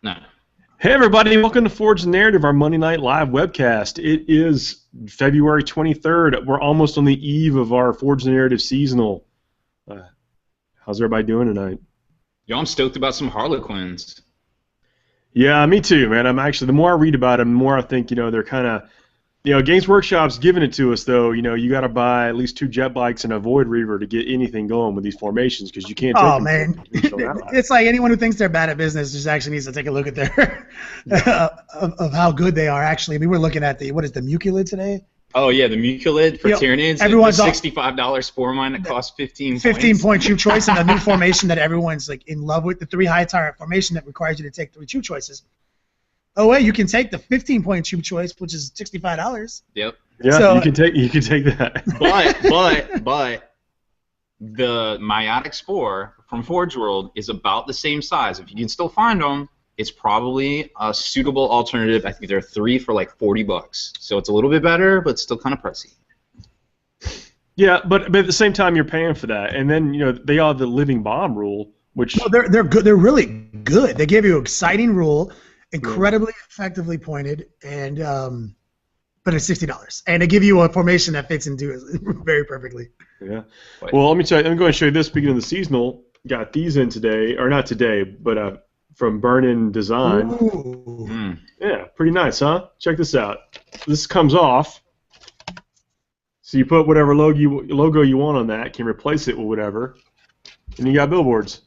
No. Hey everybody, welcome to Forge the Narrative, our Monday Night Live Webcast. It is February 23rd. We're almost on the eve of our Forge the Narrative seasonal. How's everybody doing tonight? Yo, I'm stoked about some Harlequins. Yeah, me too, man. I'm actually, the more I read about them, the more I think, they're kind of, Games Workshop's giving it to us, though. You got to buy at least 2 jet bikes and a Void Reaver to get anything going with these formations, because you can't take them. Man. It's like anyone who thinks they're bad at business just actually needs to take a look at their of how good they are, actually. We were looking at the Muculid today? Oh, yeah, the Muculid for Tyranids. Everyone's the $65 spore mine that costs 15 15-point troop choice, and the new formation that everyone's like in love with, the 3 high tire formation that requires you to take 3 troop choices. Oh wait, you can take the 15-point troop choice, which is $65. Yep. Yeah, so, you can take that. But the Meiotic Spore from Forge World is about the same size. If you can still find them, it's probably a suitable alternative. I think there are 3 for like $40. So it's a little bit better, but still kind of pricey. Yeah, but at the same time, you're paying for that, and then they all have the living bomb rule, which they're good. They're really good. They give you an exciting rule. Incredibly effectively pointed, and but it's $60, and they give you a formation that fits into it very perfectly. Yeah. Well, let me tell you. I'm going to show you this. Speaking of the seasonal, got these in today, or not today, but from Burn-In Design. Ooh. Yeah, pretty nice, huh? Check this out. This comes off, so you put whatever logo you want on that. Can replace it with whatever, and you got billboards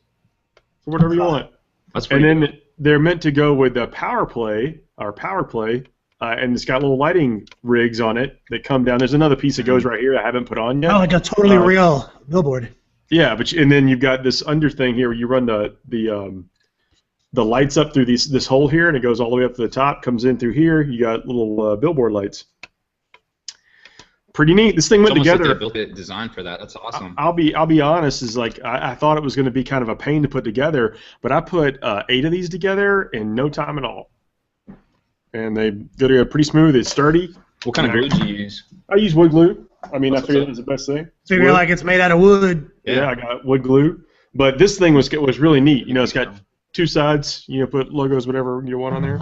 for whatever you want. That's pretty good. They're meant to go with the power play, and it's got little lighting rigs on it that come down. There's another piece that goes right here I haven't put on yet. Oh, like a totally real billboard. Yeah, and then you've got this under thing here where you run the lights up through this hole here, and it goes all the way up to the top, comes in through here. You got little billboard lights. Pretty neat. This thing went together. Like they built it designed for that. That's awesome. I'll be honest. Is like I thought it was going to be kind of a pain to put together, but I put 8 of these together in no time at all, and they go together pretty smooth. It's sturdy. What kind of glue do you use? I use wood glue. I mean, I figured that was the best thing. So you're like it's made out of wood. Yeah, I got wood glue, but this thing was really neat. It's got 2 sides. Put logos, whatever you want on there.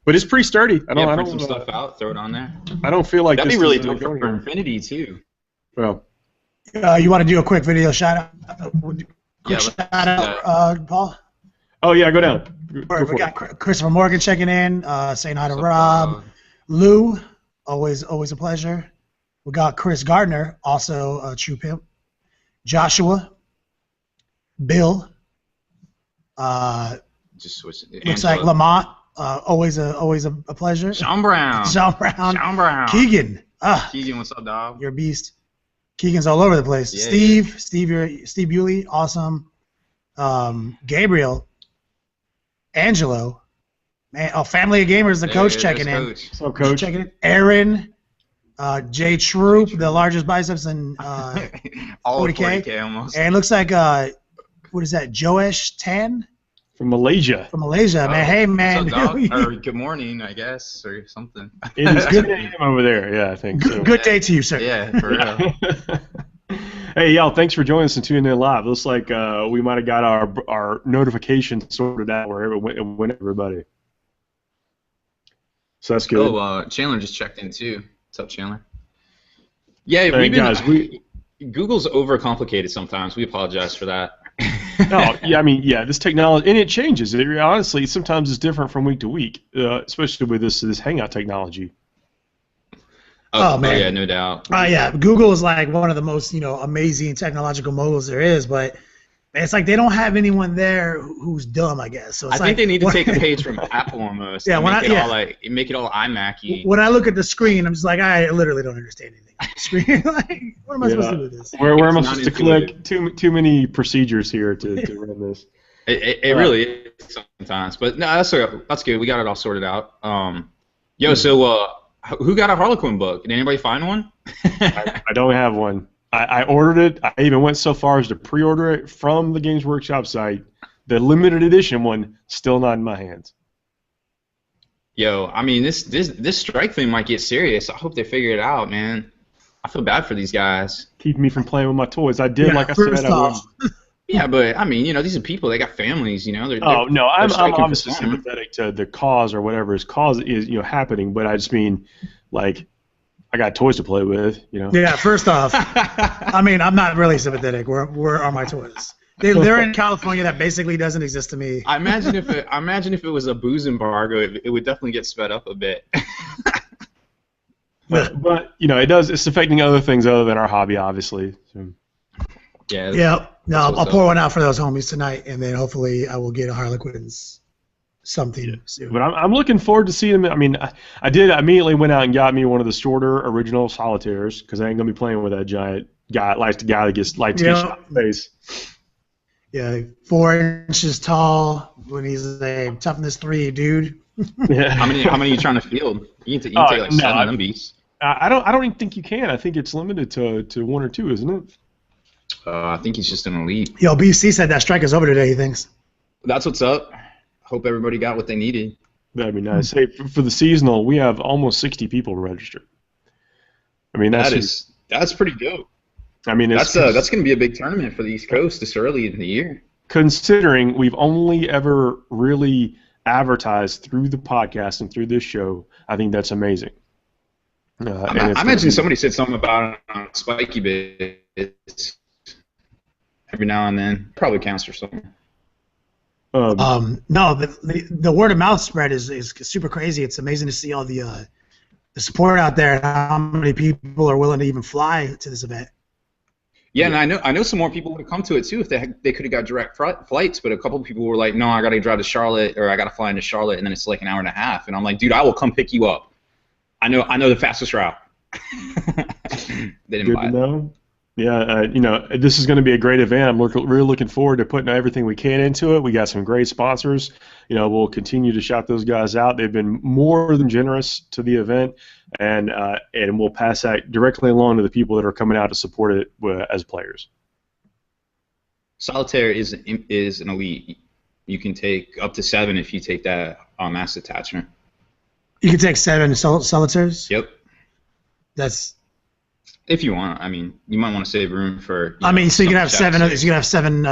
But it's pretty sturdy. I don't some stuff out, throw it on there. I don't feel like that'd this be really dope for Infinity too. Well, you want to do a quick video shout out? Paul. Oh yeah, go down. We got Christopher Morgan checking in, saying hi to Rob. Lou, always a pleasure. We got Chris Gardner, also a true pimp. Joshua, Bill. Just switch it. Looks like Lamont. Always a pleasure. Sean Brown. Keegan. Keegan, what's up, dog? You're a beast. Keegan's all over the place. Yeah, Steve Bewley, awesome. Gabriel. Angelo. Man, Family of Gamers, the coach checking in. What's up, coach? Checking in. Aaron. Jay Troop, the largest biceps in all 40K. Almost. And it looks like what is that? Joesh Tan. From Malaysia, man. Hey, man. What's up, dog? Or good morning, I guess, or something. It is good day over there. Yeah, I think so. Good day to you, sir. Yeah, for real. Hey, y'all, thanks for joining us and tuning in live. Looks like we might have got our notifications sorted out wherever it went, everybody. So that's good. Oh, Chandler just checked in, too. What's up, Chandler? Yeah, Google's overcomplicated sometimes. We apologize for that. No, yeah, this technology, and it changes. Honestly, sometimes it's different from week to week, especially with this hangout technology. Oh man, yeah, no doubt. Yeah, Google is like one of the most amazing technological moguls there is, but it's like they don't have anyone there who's dumb, I guess. So it's I think they need to take a page from Apple almost. Yeah, make it all iMac-y. When I look at the screen, I'm just like, I literally don't understand anything. Screen, like, what am I supposed to do with this? Where am I supposed to click? Too many procedures here to run this. It really is sometimes, but no, that's good. We got it all sorted out. So who got a Harlequin book? Did anybody find one? I don't have one. I ordered it. I even went so far as to pre-order it from the Games Workshop site. The limited edition one, still not in my hands. Yo, I mean, this strike thing might get serious. I hope they figure it out, man. I feel bad for these guys. Keep me from playing with my toys. I did, like I said, I would. Yeah, but I mean, these are people. They got families. They're No, I'm striking for obviously something. sympathetic to the cause or whatever is happening, but I just mean, like, I got toys to play with. Yeah, first off, I mean, I'm not really sympathetic. Where are my toys? They're in California. That basically doesn't exist to me. I imagine if it was a booze embargo, it would definitely get sped up a bit. but it's affecting other things other than our hobby, obviously. So. Yeah. Yeah. No, I'll pour one out for those homies tonight, and then hopefully I will get a Harlequins something soon. But I'm looking forward to seeing them. I mean, I immediately went out and got me one of the shorter original solitaires because I ain't gonna be playing with that giant guy that gets shot in the face. Yeah, 4 inches tall when he's a toughness 3 dude. Yeah. How many are you trying to field? You can take like 7 of them beasts. I don't even think you can. I think it's limited to 1 or 2, isn't it? I think he's just an elite. Yo, BC said that strike is over today, he thinks. That's what's up. Hope everybody got what they needed. That'd be nice. Hey, for the seasonal, we have almost 60 people registered. I mean, that's pretty dope. I mean, that's going to be a big tournament for the East Coast this early in the year. Considering we've only ever really advertised through the podcast and through this show, I think that's amazing. I imagine somebody said something about it on Spiky Bits every now and then. Probably counts for something. No, the word of mouth spread is super crazy. It's amazing to see all the support out there and how many people are willing to even fly to this event. Yeah, and I know some more people would have come to it too if they could have got direct flights, but a couple of people were like, no, I got to drive to Charlotte or I got to fly into Charlotte, and then it's like an hour and a half, and I'm like, dude, I will come pick you up. I know the fastest route. They didn't buy it. Yeah, this is going to be a great event. I'm really looking forward to putting everything we can into it. We got some great sponsors. We'll continue to shout those guys out. They've been more than generous to the event, and we'll pass that directly along to the people that are coming out to support it as players. Solitaire is an elite. You can take up to 7 if you take that mass attachment. You can take 7 solitaires? Yep. That's... If you want, I mean, you might want to save room for. So you can have 7. You can have 7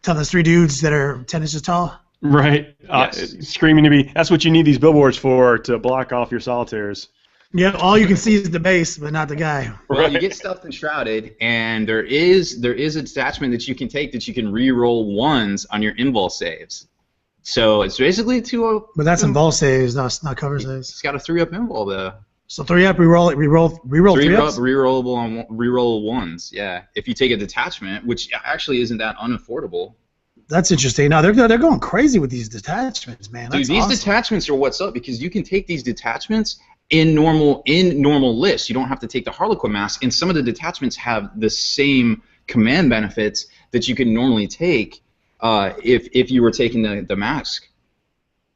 toughness 3 dudes that are 10 inches tall. Right. Yes. Screaming to be. That's what you need these billboards for, to block off your solitaires. Yeah. All you can see is the base, but not the guy. Well, you get stuffed and shrouded, and there is a detachment that you can take that you can re-roll 1s on your invul saves. So it's basically 2. But that's invul saves, not cover saves. It's got a 3-up invul though. So 3-up, reroll 3-ups? Reroll 1s, yeah. If you take a detachment, which actually isn't that unaffordable. That's interesting. No, they're going crazy with these detachments, man. Dude, these detachments are what's up because you can take these detachments in normal lists. You don't have to take the Harlequin mask, and some of the detachments have the same command benefits that you can normally take if you were taking the mask.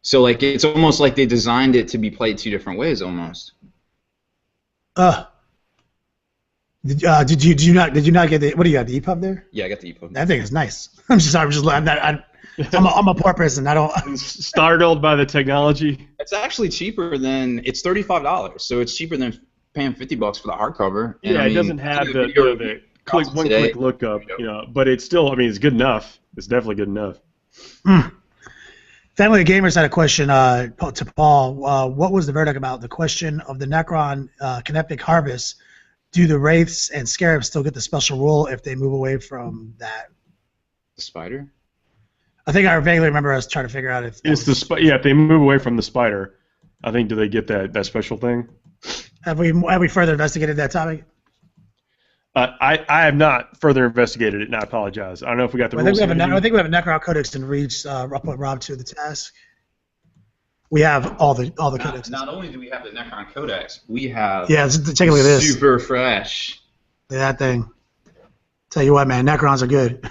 So like it's almost like they designed it to be played 2 different ways almost. Did you not get the, what do you got, the EPUB there? Yeah, I got the EPUB. That thing is nice. I'm a poor person. I don't. Startled by the technology. It's actually cheaper than, it's $35, so it's cheaper than paying $50 for the hardcover. And it doesn't have the one-click lookup, but it's still, it's good enough. It's definitely good enough. Family of Gamers had a question to Paul. What was the verdict about the question of the Necron Kinetic Harvest? Do the Wraiths and Scarabs still get the special rule if they move away from that? The spider? I think I vaguely remember us trying to figure out if... It's if they move away from the spider, I think, do they get that special thing? Have we further investigated that topic? I have not further investigated it, and I apologize. I don't know if we got the rules. I think we have a Necron Codex and reach Rob to the task. We have all the codex. Not only do we have the Necron Codex, we have take a look at this. Super fresh. Look at that thing. Tell you what, man, Necrons are good.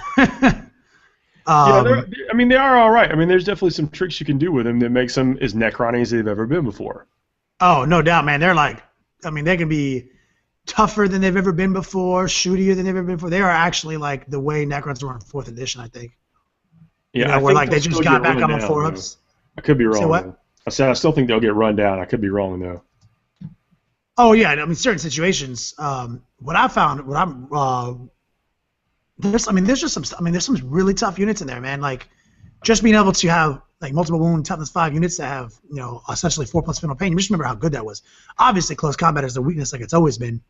They are all right. There's definitely some tricks you can do with them that makes them as Necron as they've ever been before. Oh, no doubt, man. They're like, they can be tougher than they've ever been before, shootier than they've ever been before. They are actually like the way Necrons were in 4th edition, I think. Yeah, where like they just got back on the 4-ups. I could be wrong. Say what? I said I still think they'll get run down. I could be wrong though. Oh yeah, certain situations. What I found, there's some really tough units in there, man. Like, just being able to have like multiple wound toughness 5 units that have, you know, essentially 4+ final pain. You just remember how good that was. Obviously, close combat is the weakness, like it's always been.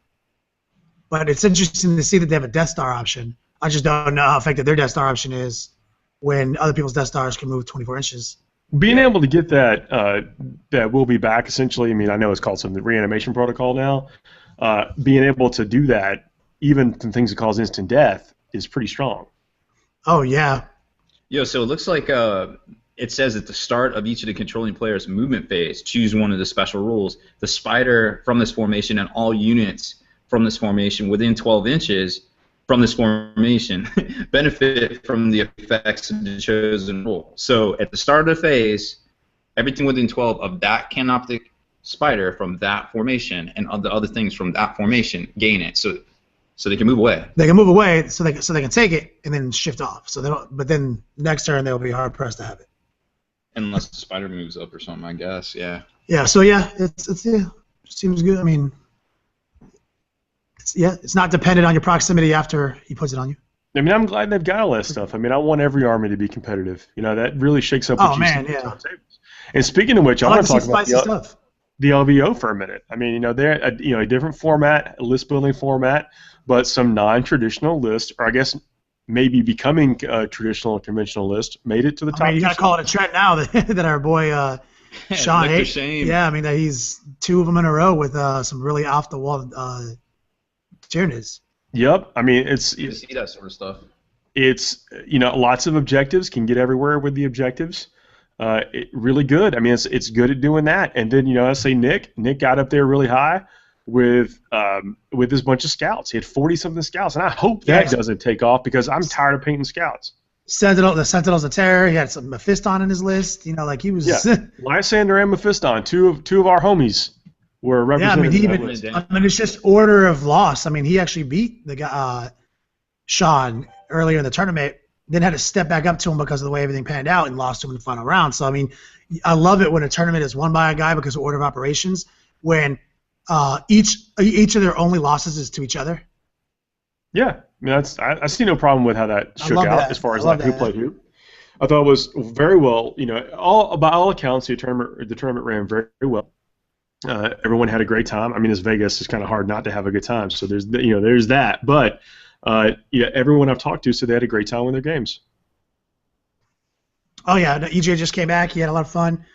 But it's interesting to see that they have a Death Star option. I just don't know how effective their Death Star option is when other people's Death Stars can move 24 inches. Being able to get that that will be back essentially. I mean, I know it's called some reanimation protocol now. Being able to do that, even in things that cause instant death, is pretty strong. Oh yeah. Yo, so it looks like it says at the start of each of the controlling player's movement phase, choose one of the special rules. The spider from this formation and all units from this formation within 12 inches from this formation benefit from the effects of the chosen rule. So at the start of the phase, everything within 12 of that canoptic spider from that formation and of the other things from that formation gain it. So they can move away. They can move away, so they can take it and then shift off. So they don't. But then next turn they'll be hard pressed to have it. Unless the spider moves up or something, I guess. Yeah. Yeah. So yeah, it's seems good. I mean, it's not dependent on your proximity after he puts it on you. I mean, I'm glad they've got all that stuff. I mean, I want every army to be competitive. You know, that really shakes up what you see on tables. And speaking of which, I want to talk about the LVO for a minute. I mean, you know, they're a different format, list building format, but some non-traditional lists, or I guess maybe becoming a traditional and conventional list, made it to the top. I mean, you got to call it a trend now that our boy Sean ate. Yeah, I mean, that he's 2 of them in a row with some really off-the-wall Tyranids. Yep. I mean, you see that sort of stuff. It's, you know, lots of objectives, can get everywhere with the objectives. Really good. I mean, it's good at doing that. And then, you know, I say Nick got up there really high with this bunch of scouts. He had 40-something scouts, and I hope that doesn't take off because I'm tired of painting scouts. The Sentinels of Terror. He had some Mephiston in his list. You know, like he was. Yeah, Lysander and Mephiston, two of our homies were represented. Yeah, I mean, it's just order of loss. I mean, he actually beat the guy Sean earlier in the tournament. Then had to step back up to him because of the way everything panned out and lost to him in the final round. So I mean, I love it when a tournament is won by a guy because of order of operations. When each of their only losses is to each other. Yeah, I mean, I see no problem with how that shook out as far as like who played who. I thought it was very well. You know, by all accounts, the tournament ran very, very well. Everyone had a great time. I mean, as Vegas, it's kind of hard not to have a good time. So there's that. But yeah, everyone I've talked to said they had a great time with their games. Oh yeah, EJ just came back. He had a lot of fun.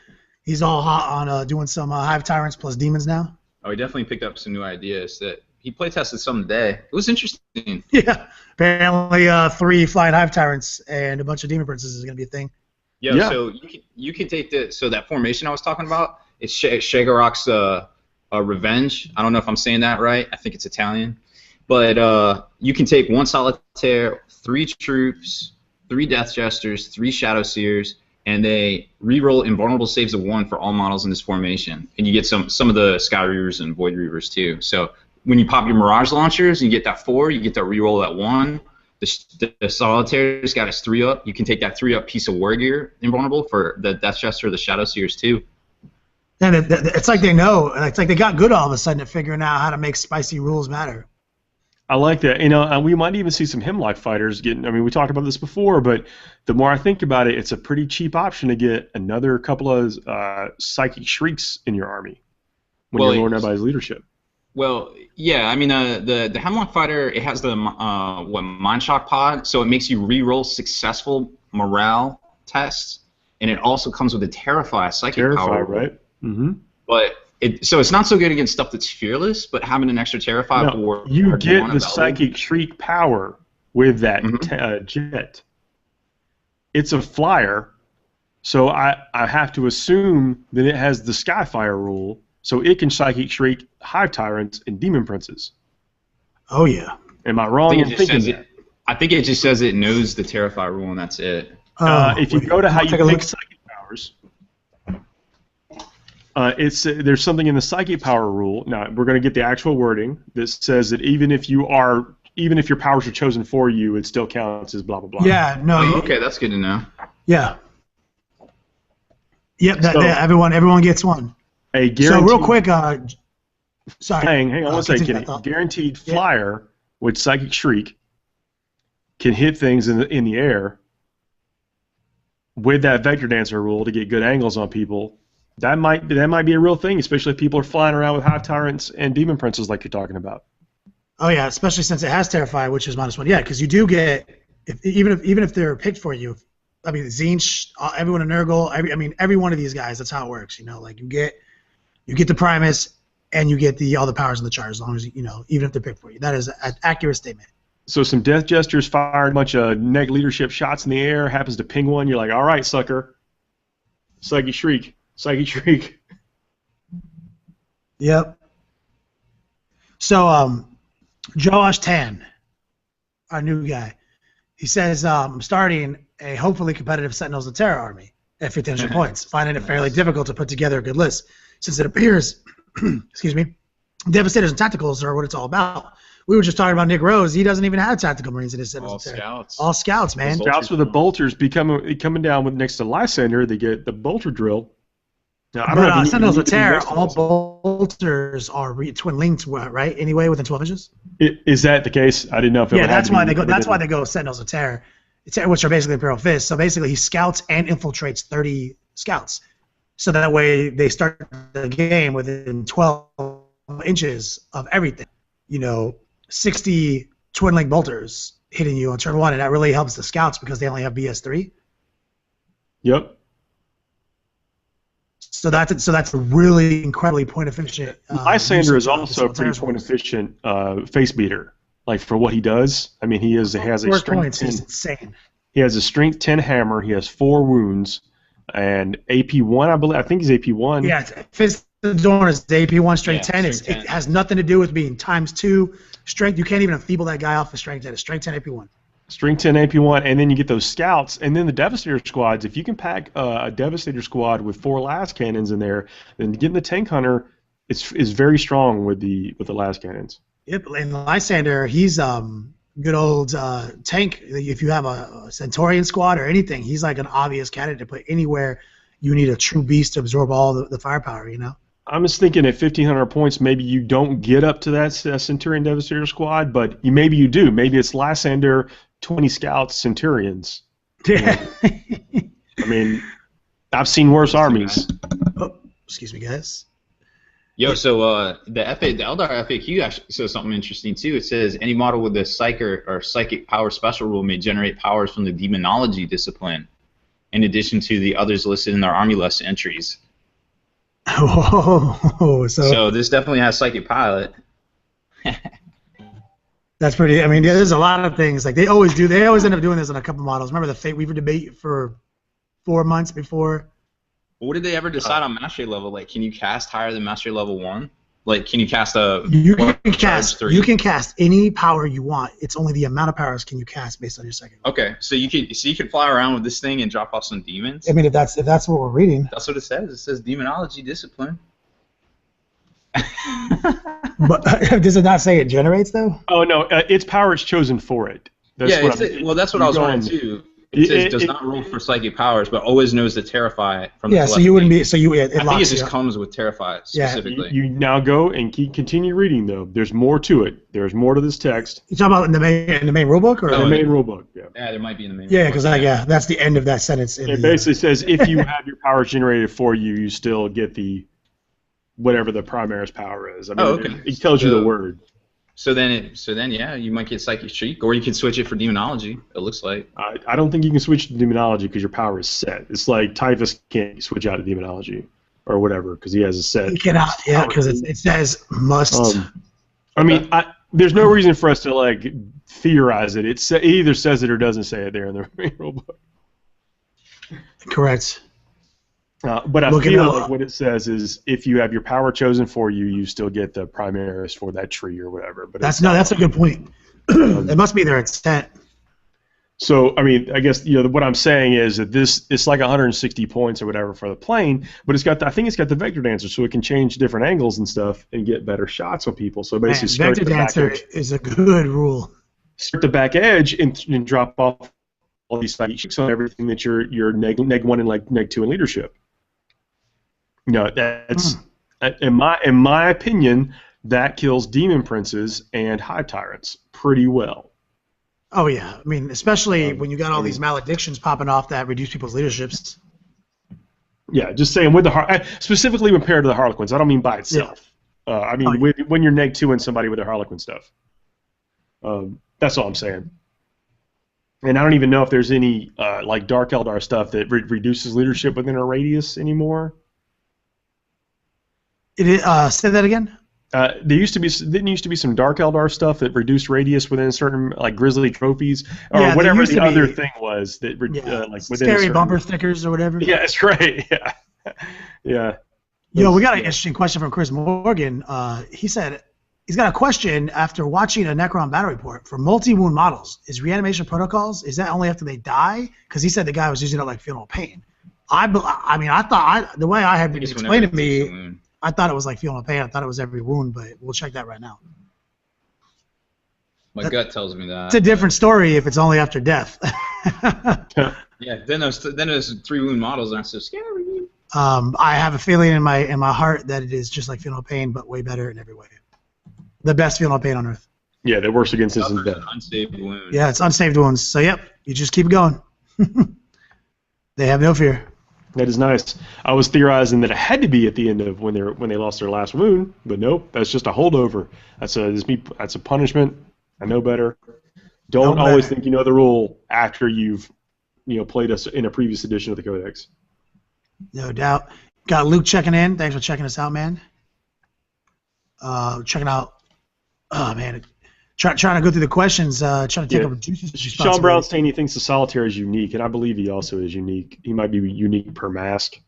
He's all hot on doing some Hive Tyrants plus Demons now. Oh, he definitely picked up some new ideas that he play tested some today. It was interesting. Yeah, apparently 3 flying Hive Tyrants and a bunch of Demon Princesses is gonna be a thing. Yeah. So you can take that formation I was talking about. It's Shagarok's Revenge. I don't know if I'm saying that right. I think it's Italian. But you can take 1 Solitaire, 3 Troops, 3 Death Jesters, 3 Shadow Seers, and they reroll invulnerable saves of 1 for all models in this formation. And you get some of the Sky Reavers and Void Reavers too. So when you pop your Mirage launchers, you get that 4, you get that reroll that 1. The Solitaire's got its 3-up. You can take that 3-up piece of War Gear invulnerable for the Death Jester or the Shadow Seers too. And it's like they know. It's like they got good all of a sudden at figuring out how to make spicy rules matter. I like that. You know, we might even see some Hemlock fighters getting. I mean, we talked about this before, but the more I think about it, it's a pretty cheap option to get another couple of Psychic Shrieks in your army when you're learning everybody's leadership. Well, yeah. I mean, the Hemlock fighter, it has the Mind Shock pod, so it makes you re-roll successful morale tests, and it also comes with a Terrify Psychic power. Right? Mm-hmm. But so it's not so good against stuff that's fearless, but having an extra Terrify board. You get the Psychic Shriek power with that jet. It's a flyer, so I have to assume that it has the Skyfire rule, so it can Psychic Shriek Hive Tyrants and Demon Princes. Oh yeah. Am I wrong in thinking that? I think it just says it knows the Terrify rule and that's it. If you go to how you pick Psychic powers. There's something in the Psychic Power rule. Now we're going to get the actual wording that says that even if your powers are chosen for you, it still counts as blah blah blah. Yeah, no. Okay, that's good to know. Yeah. Yep. Everyone gets one. A guaranteed. So real quick, sorry. Hang on one second, Kenny. Guaranteed flyer with Psychic Shriek can hit things in the air with that Vector Dancer rule to get good angles on people, that might be a real thing, especially if people are flying around with Hive Tyrants and Demon Princes like you're talking about. Oh yeah, especially since it has Terrify, which is -1. Yeah, because you do get even if they're picked for you. I mean, Zinch, everyone in Nurgle, every one of these guys. That's how it works. You know, like you get the Primus and you get all the powers in the chart as long as even if they're picked for you. That is an accurate statement. So some Death Jesters firing a bunch of neg leadership shots in the air, happens to ping one. You're like, all right, sucker. Psychic Shriek. Psychic Shriek. Yep. So Josh Tan, our new guy, he says, I'm starting a hopefully competitive Sentinels of Terror army at 1500 points, finding it fairly difficult to put together a good list, since it appears, excuse me, Devastators and Tacticals are what it's all about. We were just talking about Nick Rose. He doesn't even have Tactical Marines in his Sentinels of Terror. Scouts. All Scouts, man. Scouts with the Bolters coming down with next to Lysander. They get the Bolter drill. Now, I don't know Sentinels of Terror, all Bolters are twin linked, right? Anyway, within 12 inches. Is that the case? I didn't know if it would that's why they go. That's why they go Sentinels of Terror, which are basically Imperial Fists. So basically, he scouts and infiltrates 30 scouts. So that way, they start the game within 12 inches of everything. 60 twin link bolters hitting you on turn 1, and that really helps the scouts because they only have BS3. Yep. So that's a really incredibly point efficient. Lysander is also a pretty point efficient face beater. Like for what he does, I mean, he has a strength 10. He's insane. He has a strength 10 hammer. He has 4 wounds and AP1. I think he's AP1. Yeah, Fist of the Dawn is AP1 strength 10. It has nothing to do with being ×2 strength. You can't even enfeeble that guy off of strength 10. It's strength 10 AP1. Strength 10 AP1, and then you get those scouts, and then the Devastator squads. If you can pack a Devastator squad with 4 las cannons in there, then getting the Tank Hunter is very strong with the las cannons. Yep, and Lysander, he's good old tank. If you have a Centaurian squad or anything, he's like an obvious candidate to put anywhere you need a true beast to absorb all the firepower. I'm just thinking at 1,500 points, maybe you don't get up to that Centurion Devastator squad, but maybe you do. Maybe it's Lysander, 20 scouts, Centurions. Yeah. I mean, I've seen worse armies. Oh, excuse me, guys. Yo, so the Eldar FAQ actually says something interesting too. It says any model with the psychic power special rule may generate powers from the demonology discipline, in addition to the others listed in their army list entries. Oh, so this definitely has psychic pilot. That's pretty. I mean, there's a lot of things like they always do. They always end up doing this on a couple models. Remember the Fate Weaver debate for 4 months before? What did they ever decide on mastery level? Like, can you cast higher than mastery level 1? Like, can you cast a? You can cast any power you want. It's only the amount of powers can you cast based on your second. Okay, so you could fly around with this thing and drop off some demons. I mean, if that's what we're reading. That's what it says. It says demonology discipline. But does it not say it generates though? Oh no, its power is chosen for it. That's what I was wondering too. It says does not roll for psychic powers, but always knows to Terrify from the so you wouldn't be. So you. I think it just comes with Terrify specifically. You now go and continue reading though. There's more to it. There's more to this text. You talking about in the main rulebook or the main rulebook? Yeah, there might be in the main. Yeah, because that's the end of that sentence. It basically says if you have your powers generated for you, you still get the whatever the Primaris power is. I mean, it tells you the word. So then, yeah, you might get Psychic Shriek, or you can switch it for Demonology. It looks like. I don't think you can switch to Demonology because your power is set. It's like Typhus can't switch out of Demonology or whatever because he has a set. He cannot, because it says must. I mean, there's no reason for us to like theorize it. It either says it or doesn't say it there in the main rulebook. Correct. But I feel like what it says is if you have your power chosen for you, you still get the Primaris for that tree or whatever. But that's a good point. It must be their intent. So I mean, I guess what I'm saying is that it's like 160 points or whatever for the plane, but I think it's got the Vector Dancer, so it can change different angles and stuff and get better shots on people. So basically, Vector Dancer is a good rule. Start the back edge and drop off all these psychics on everything that you're neg 1 and like neg 2 in leadership. That's in my opinion, that kills Demon Princes and Hive Tyrants pretty well. Oh yeah, I mean, especially when you got all these maledictions popping off that reduce people's leaderships. Yeah, just saying with the specifically compared to the Harlequins. I don't mean by itself. Yeah. I mean when you're -2ing somebody with their Harlequin stuff. That's all I'm saying. And I don't even know if there's any like Dark Eldar stuff that reduces leadership within a radius anymore. Say that again. There used to be some Dark Eldar stuff that reduced radius within certain like Grizzly trophies or whatever the other thing was that like within scary bumper stickers or whatever. Yeah, that's right. Yeah, yeah. Yo, we got an interesting question from Chris Morgan. He said he's got a question after watching a Necron battle report for multi-wound models. Is reanimation protocols? Is that only after they die? Because he said the guy was using it like feeling pain. I mean, I thought the way I had been explained to me. I thought it was like feeling no pain. I thought it was every wound, but we'll check that right now. My gut tells me that. It's a different story if it's only after death. Yeah, then those 3 wound models aren't so scary. I have a feeling in my heart that it is just like feeling no pain, but way better in every way. The best feeling no pain on earth. Yeah, that works against instant death. Unsaved wound. Yeah, it's unsaved wounds. So yep, you just keep going. They have no fear. That is nice. I was theorizing that it had to be at the end of when they lost their last wound, but nope, that's just a holdover. That's a punishment. I know better. Don't always think you know the rule after you've played us in a previous edition of the Codex. No doubt. Got Luke checking in. Thanks for checking us out, man. Checking out. Oh man, trying to go through the questions. Trying to take over Juice's responsibility. Sean Brown's saying he thinks the Solitaire is unique, and I believe he also is unique. He might be unique per mask.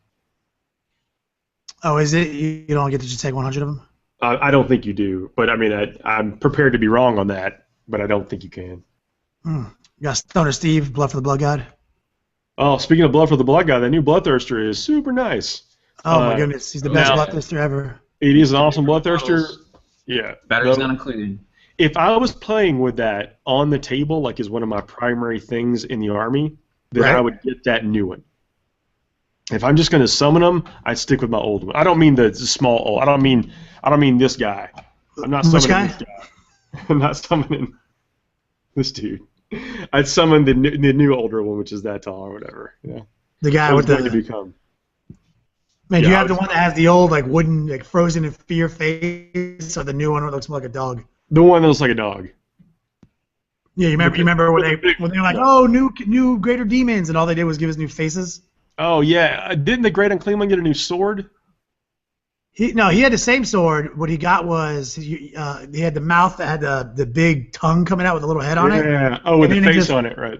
Oh, is it? You don't get to just take 100 of them? I don't think you do, but I mean, I'm prepared to be wrong on that, but I don't think you can. You got Stoner Steve, Blood for the Blood God. Oh, speaking of Blood for the Blood God, that new Bloodthirster is super nice. Oh my goodness, he's the best Bloodthirster ever. It is an awesome Bloodthirster. Yeah. Batteries not included. If I was playing with that on the table, like as one of my primary things in the army, then I would get that new one. If I'm just going to summon them, I'd stick with my old one. I don't mean the small old. I don't mean this guy. I'm not summoning this guy. I'm not summoning this dude. I'd summon the new older one, which is that tall or whatever. Yeah. The guy with the. To become. Man, do you have the one that has the old like wooden, like frozen in fear face, or the new one that looks more like a dog? The one that looks like a dog. Yeah, you remember when they were like, oh, new greater demons, and all they did was give us new faces. Oh yeah, didn't the Great Unclean One get a new sword? He had the same sword. What he got was he had the mouth that had the big tongue coming out with a little head on it. Yeah. Oh, with the face on it, right?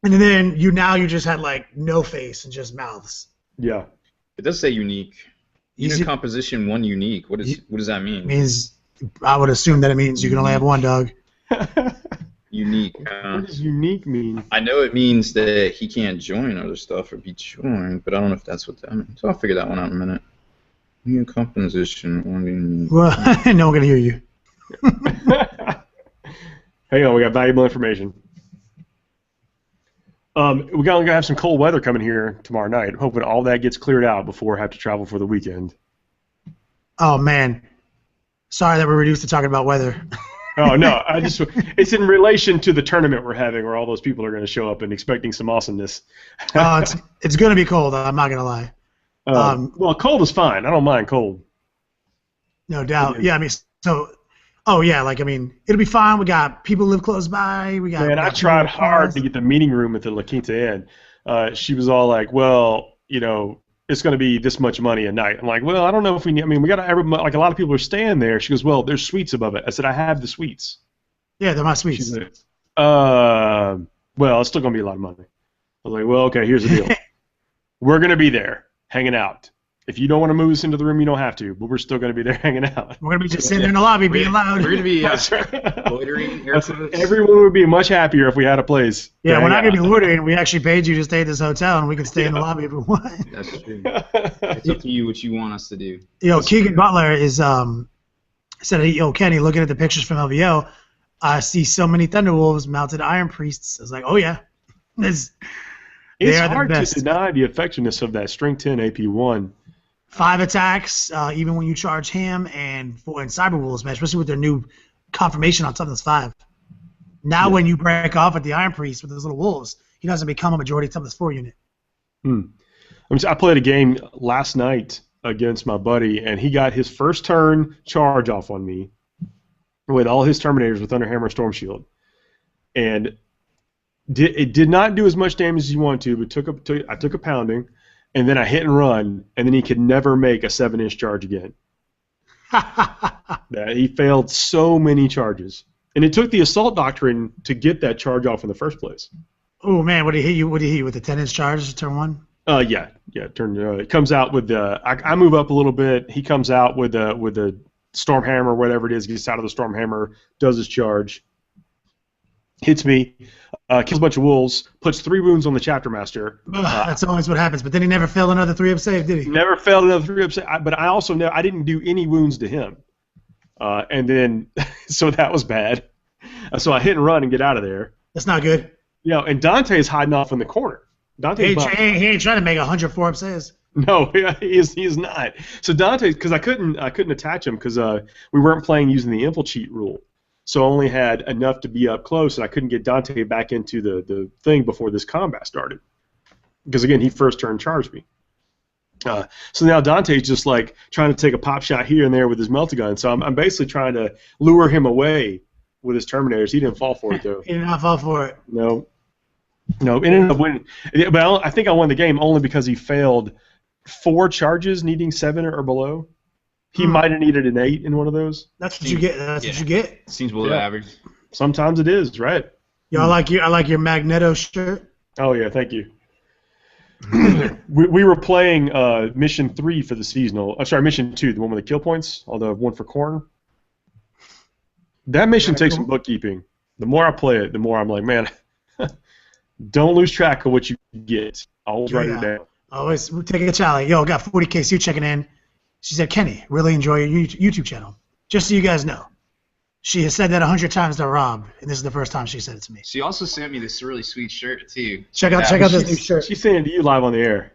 And then you just had like no face and just mouths. Yeah. It does say unique. Unit composition 1 unique. What does that mean? It means I would assume that it means you can only have one dog. Unique. What does unique mean? I know it means that he can't join other stuff or be joined, but I don't know if that's what that means. So I'll figure that one out in a minute. Unit composition 1 unique. Well, no one can hear you. Hang on, we got valuable information. We're going to have some cold weather coming here tomorrow night. Hoping all that gets cleared out before I have to travel for the weekend. Oh, man. Sorry that we're reduced to talking about weather. Oh, no. It's in relation to the tournament we're having where all those people are going to show up and expecting some awesomeness. It's going to be cold. I'm not going to lie. Well, cold is fine. I don't mind cold. No doubt. Yeah, I mean, so... Oh, yeah, it'll be fine. We got people who live close by. Man, I tried hard to get the meeting room at the La Quinta Inn. She was all like, well, it's going to be this much money a night. I'm like, well, I don't know if we need, we got to, like, a lot of people are staying there. She goes, well, there's suites above it. I said, I have the suites. Yeah, they're my suites. She's like, well, it's still going to be a lot of money. I was like, well, okay, here's the deal. We're going to be there, hanging out. If you don't want to move us into the room, you don't have to, but we're still going to be there hanging out. We're going to be just sitting there in the lobby being loud. We're going to be loitering. Everyone would be much happier if we had a place. Yeah, we're not going to be loitering. We actually paid you to stay at this hotel, and we can stay in the lobby if we want. That's true. It's up to you what you want us to do. Keegan Butler is said, Kenny, looking at the pictures from LVO, I see so many Thunderwolves mounted Iron Priests. I was like, oh, yeah. It's hard to deny the effectiveness of that Strength 10 AP1. 5 attacks, even when you charge him, and Cyberwolves, man, especially with their new confirmation on something that's 5. Now when you break off with the Iron Priest with those little wolves, he doesn't become a majority Tempest 4 unit. I played a game last night against my buddy, and he got his first turn charge off on me with all his Terminators with Thunderhammer Storm Shield. And it did not do as much damage as you wanted to, but I took a pounding, and then I hit and run, and then he could never make a 7-inch charge again. He failed so many charges. And it took the Assault Doctrine to get that charge off in the first place. Oh, man, what did he hit you? What did he hit you with the 10-inch charge turn 1? Yeah. It comes out with the. I move up a little bit. He comes out with the Stormhammer, whatever it is. Gets out of the Stormhammer, does his charge, hits me, kills a bunch of wolves, puts 3 wounds on the Chapter Master. That's always what happens. But then he never failed another 3-up save, did he? Never failed another 3-up save. But I also I didn't do any wounds to him, and then so that was bad. So I hit and run and get out of there. That's not good. And Dante's hiding off in the corner. He ain't trying to make 104 up saves. No, he is not. So Dante, because I couldn't attach him because we weren't playing using the infiltrate rule, so I only had enough to be up close, and I couldn't get Dante back into the thing before this combat started. Because again, he first turn charged me. So now Dante's just like trying to take a pop shot here and there with his melta-gun. So I'm basically trying to lure him away with his Terminators. He didn't fall for it though. He did not fall for it. No, it ended up winning. But I think I won the game only because he failed 4 charges needing 7 or below. He might have needed an 8 in one of those. That's what you get. That's what you get. Seems below average. Sometimes it is, right? Yo, I like your Magneto shirt. Oh yeah, thank you. we were playing mission 3 for the seasonal. Mission 2, the one with the kill points, although one for corn. That mission takes some bookkeeping. The more I play it, the more I'm like, man. Don't lose track of what you get. Always write it down. Always take a challenge. Yo, got 40K Sue checking in. She said, Kenny, really enjoy your YouTube channel. Just so you guys know. She has said that 100 times to Rob, and this is the first time she said it to me. She also sent me this really sweet shirt, too. Check out this new shirt. She's saying it to you live on the air.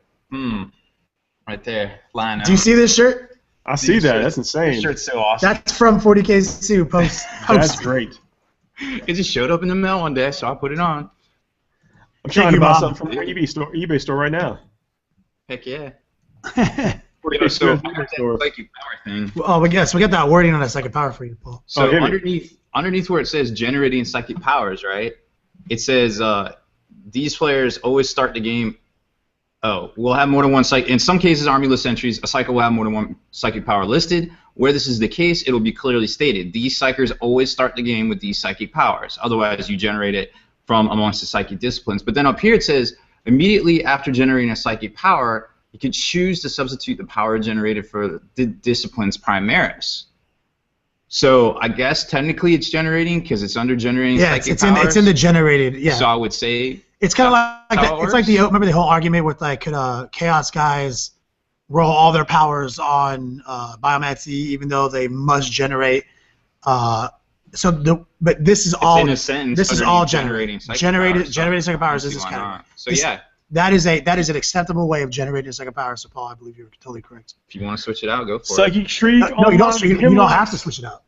Right there. Line up. Do you see this shirt? I see that. That's insane. This shirt's so awesome. That's from 40K Sue post. That's great. It just showed up in the mail one day, so I put it on. I'm trying to buy something from your eBay store right now. Heck yeah. So psychic power thing. Oh, we got that wording on a psychic power for you, Paul. So underneath where it says generating psychic powers, right? It says these players always start the game. We'll have more than one psychic. In some cases, army-less entries, a cycle will have more than one psychic power listed. Where this is the case, it'll be clearly stated. These psychers always start the game with these psychic powers. Otherwise, you generate it from amongst the psychic disciplines. But then up here it says, immediately after generating a psychic power, you can choose to substitute the power generated for the discipline's primaris. So I guess technically it's generating because it's under generating psychic powers. It's in the generated, yeah. So I would say it's kind of like that. It's like remember the whole argument with like could Chaos guys roll all their powers on Biomancy even though they must generate. But this is all. In a sentence, this is all generating generating psychic powers. This is category. So yeah. That is an acceptable way of generating psychic powers. So Paul, I believe you're totally correct. If you want to switch it out, go for Psychic Shriek. No, you don't. You don't have to switch it out.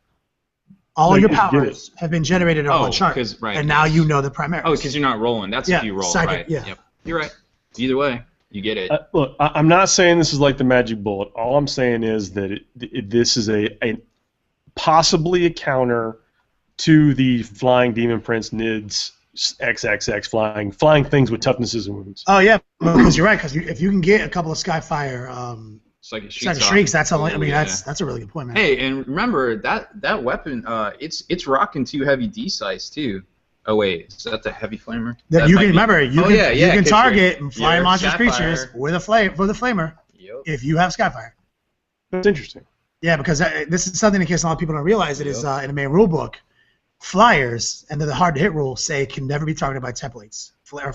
All your powers have been generated on one chart, and now you know the primaries. Oh, because you're not rolling. That's if you roll, right? Yeah. Yep. You're right. Either way, you get it. Look, I'm not saying this is like the magic bullet. All I'm saying is that this is a possibly a counter to the Flying Demon Prince NIDS XXX flying things with toughnesses and wounds. Oh yeah, because you're right. Because if you can get a couple of Skyfire Psychic Shrieks, that's a really good point, man. Hey, and remember that weapon, it's rocking 2 heavy D size too. Oh wait, is that the heavy flamer? You can target flying monstrous Skyfire creatures with a flamer. Yep. If you have Skyfire. That's interesting. Yeah, because this is something in case a lot of people don't realize it is in the main rule book. Flyers and the hard to hit rule say can never be targeted by templates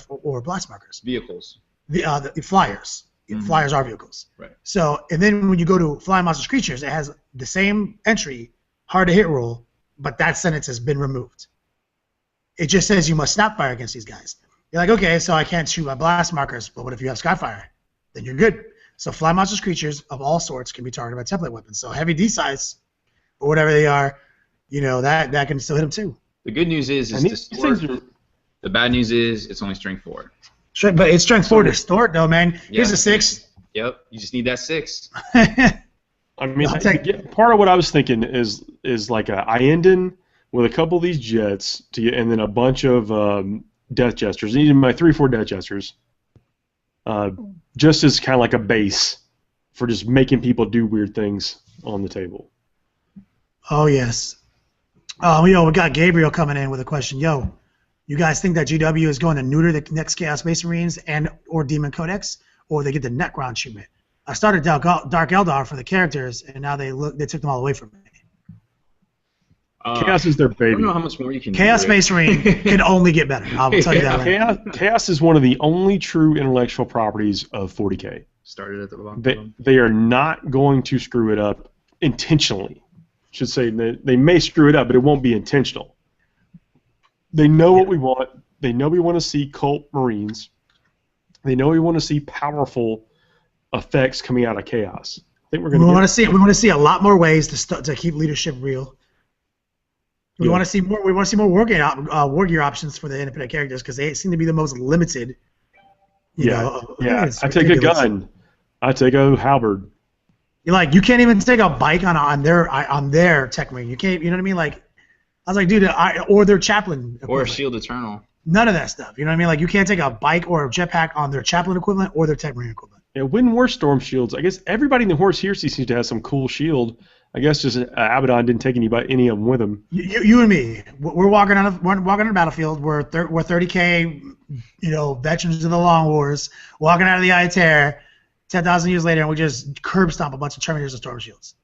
or blast markers. Vehicles. The flyers. Mm-hmm. Flyers are vehicles. Right. So and then when you go to flying monstrous creatures, it has the same entry, hard to hit rule, but that sentence has been removed. It just says you must snap fire against these guys. You're like, okay, so I can't shoot my blast markers, but what if you have Skyfire? Then you're good. So flying monstrous creatures of all sorts can be targeted by template weapons. So heavy D size or whatever they are. You know, that can still hit them too. The good news is And it's distort. The bad news is it's only strength 4. But it's strength 4 distort, though, man. Here's a 6. Yep, you just need that 6. I mean, part of what I was thinking is like a Ienden with a couple of these jets and then a bunch of Death Jesters, even my 3-4 Death Jesters, just as kind of like a base for just making people do weird things on the table. Oh, yes. Yo, we got Gabriel coming in with a question. Yo, you guys think that GW is going to neuter the next Chaos Space Marines and or Demon Codex, or they get the Necron treatment? I started Dark Eldar for the characters, and now they took them all away from me. Chaos is their baby. I don't know how much more you can Chaos do. Space Marine can only get better. I'll tell you that. Chaos is one of the only true intellectual properties of 40K. Started at the bottom. They are not going to screw it up intentionally. I should say they may screw it up, but it won't be intentional. They know what we want. They know we want to see cult Marines. They know we want to see powerful effects coming out of Chaos. I think we want to see a lot more ways to keep leadership real. We want to see more. We want to see more war gear options for the independent characters because they seem to be the most limited. Yeah. I take a gun. I take a halberd. You can't even take a bike on their tech marine. You can't. You know what I mean? Like, I was like, dude, or their chaplain equivalent. Or Shield Eternal. None of that stuff. You know what I mean? Like, you can't take a bike or a jetpack on their chaplain equivalent or their tech marine equivalent. Yeah, when were storm shields? I guess everybody in the Horse Heresy seems to have some cool shield. I guess just Abaddon didn't take any of them with him. You and me, we're walking on a battlefield. We're 30K, veterans of the Long Wars, walking out of the Eye of Terror, 10,000 years later, and we just curb stomp a bunch of Terminators and Storm Shields.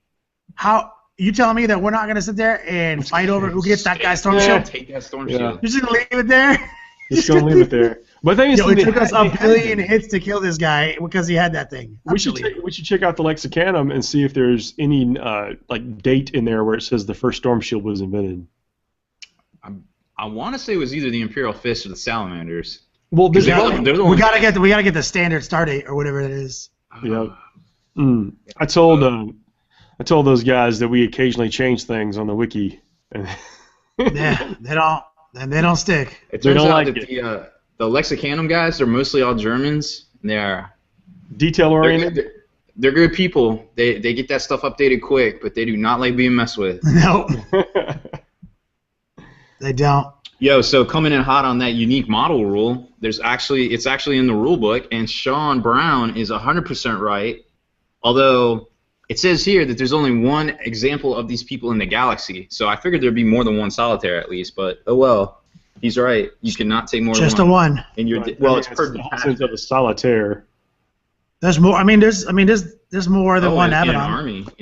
How you telling me that we're not gonna sit there and fight over who gets that guy's Storm Shield? Take that Storm Shield. You're just gonna leave it there? Just gonna leave it there. But it took us a billion hits to kill this guy because he had that thing. We should check out the Lexicanum and see if there's any date in there where it says the first Storm Shield was invented. I want to say it was either the Imperial Fist or the Salamanders. Well, we gotta get the standard start date or whatever it is. Yeah. I told those guys that we occasionally change things on the wiki. Yeah, they don't stick. It turns out that the Lexicanum guys, they're mostly all Germans. They're detail-oriented. They're good people. They get that stuff updated quick, but they do not like being messed with. No. They don't. Yo, so coming in hot on that unique model rule, it's actually in the rule book, and Sean Brown is 100% right. Although it says here that there's only one example of these people in the galaxy, so I figured there'd be more than one solitaire at least. But oh well. He's right. You cannot take more than one. Just a one. And it's per detachment of a solitaire. There's more. There's more than one Abaddon. In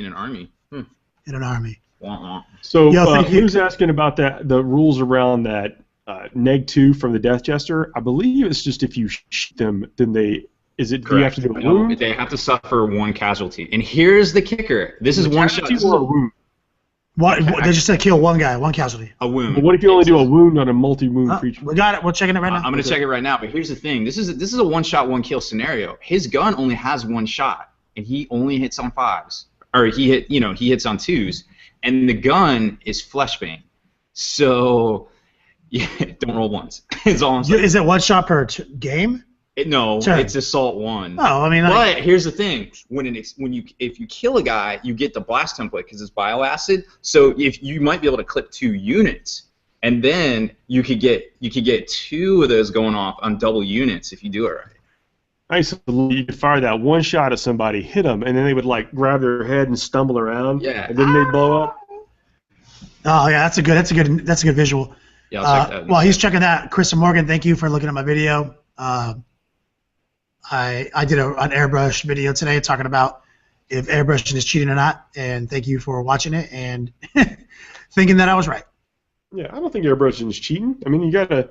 an army. In an army. So who's asking about the rules around that neg-2 from the Death Jester? I believe it's just if you shoot them, then do you have to do a wound? They have to suffer one casualty. And here's the kicker. This is one shot. Or a wound? What? They just said kill one guy, one casualty. A wound. But what if you only do a wound on a multi-wound creature? We got it. We're checking it right now. I'm going to check it right now. But here's the thing. This is a one-shot, one-kill scenario. His gun only has one shot, and he only hits on 5s, or he hits on 2s, and the gun is fleshbang. So, yeah, don't roll ones. It's all I'm saying. Is it one shot per game? It's Assault 1. Oh, but here's the thing: if you kill a guy, you get the blast template because it's bioacid. So if you might be able to clip 2 units, and then you could get 2 of those going off on double units if you do it right. Nice. You could fire that one shot at somebody, hit them, and then they would grab their head and stumble around. Yeah. And then they'd blow up. Oh yeah, that's a good visual. Yeah, I'll check that. While he's checking that, Chris and Morgan, thank you for looking at my video. I did an airbrush video today talking about if airbrushing is cheating or not, and thank you for watching it and thinking that I was right. Yeah, I don't think airbrushing is cheating. You got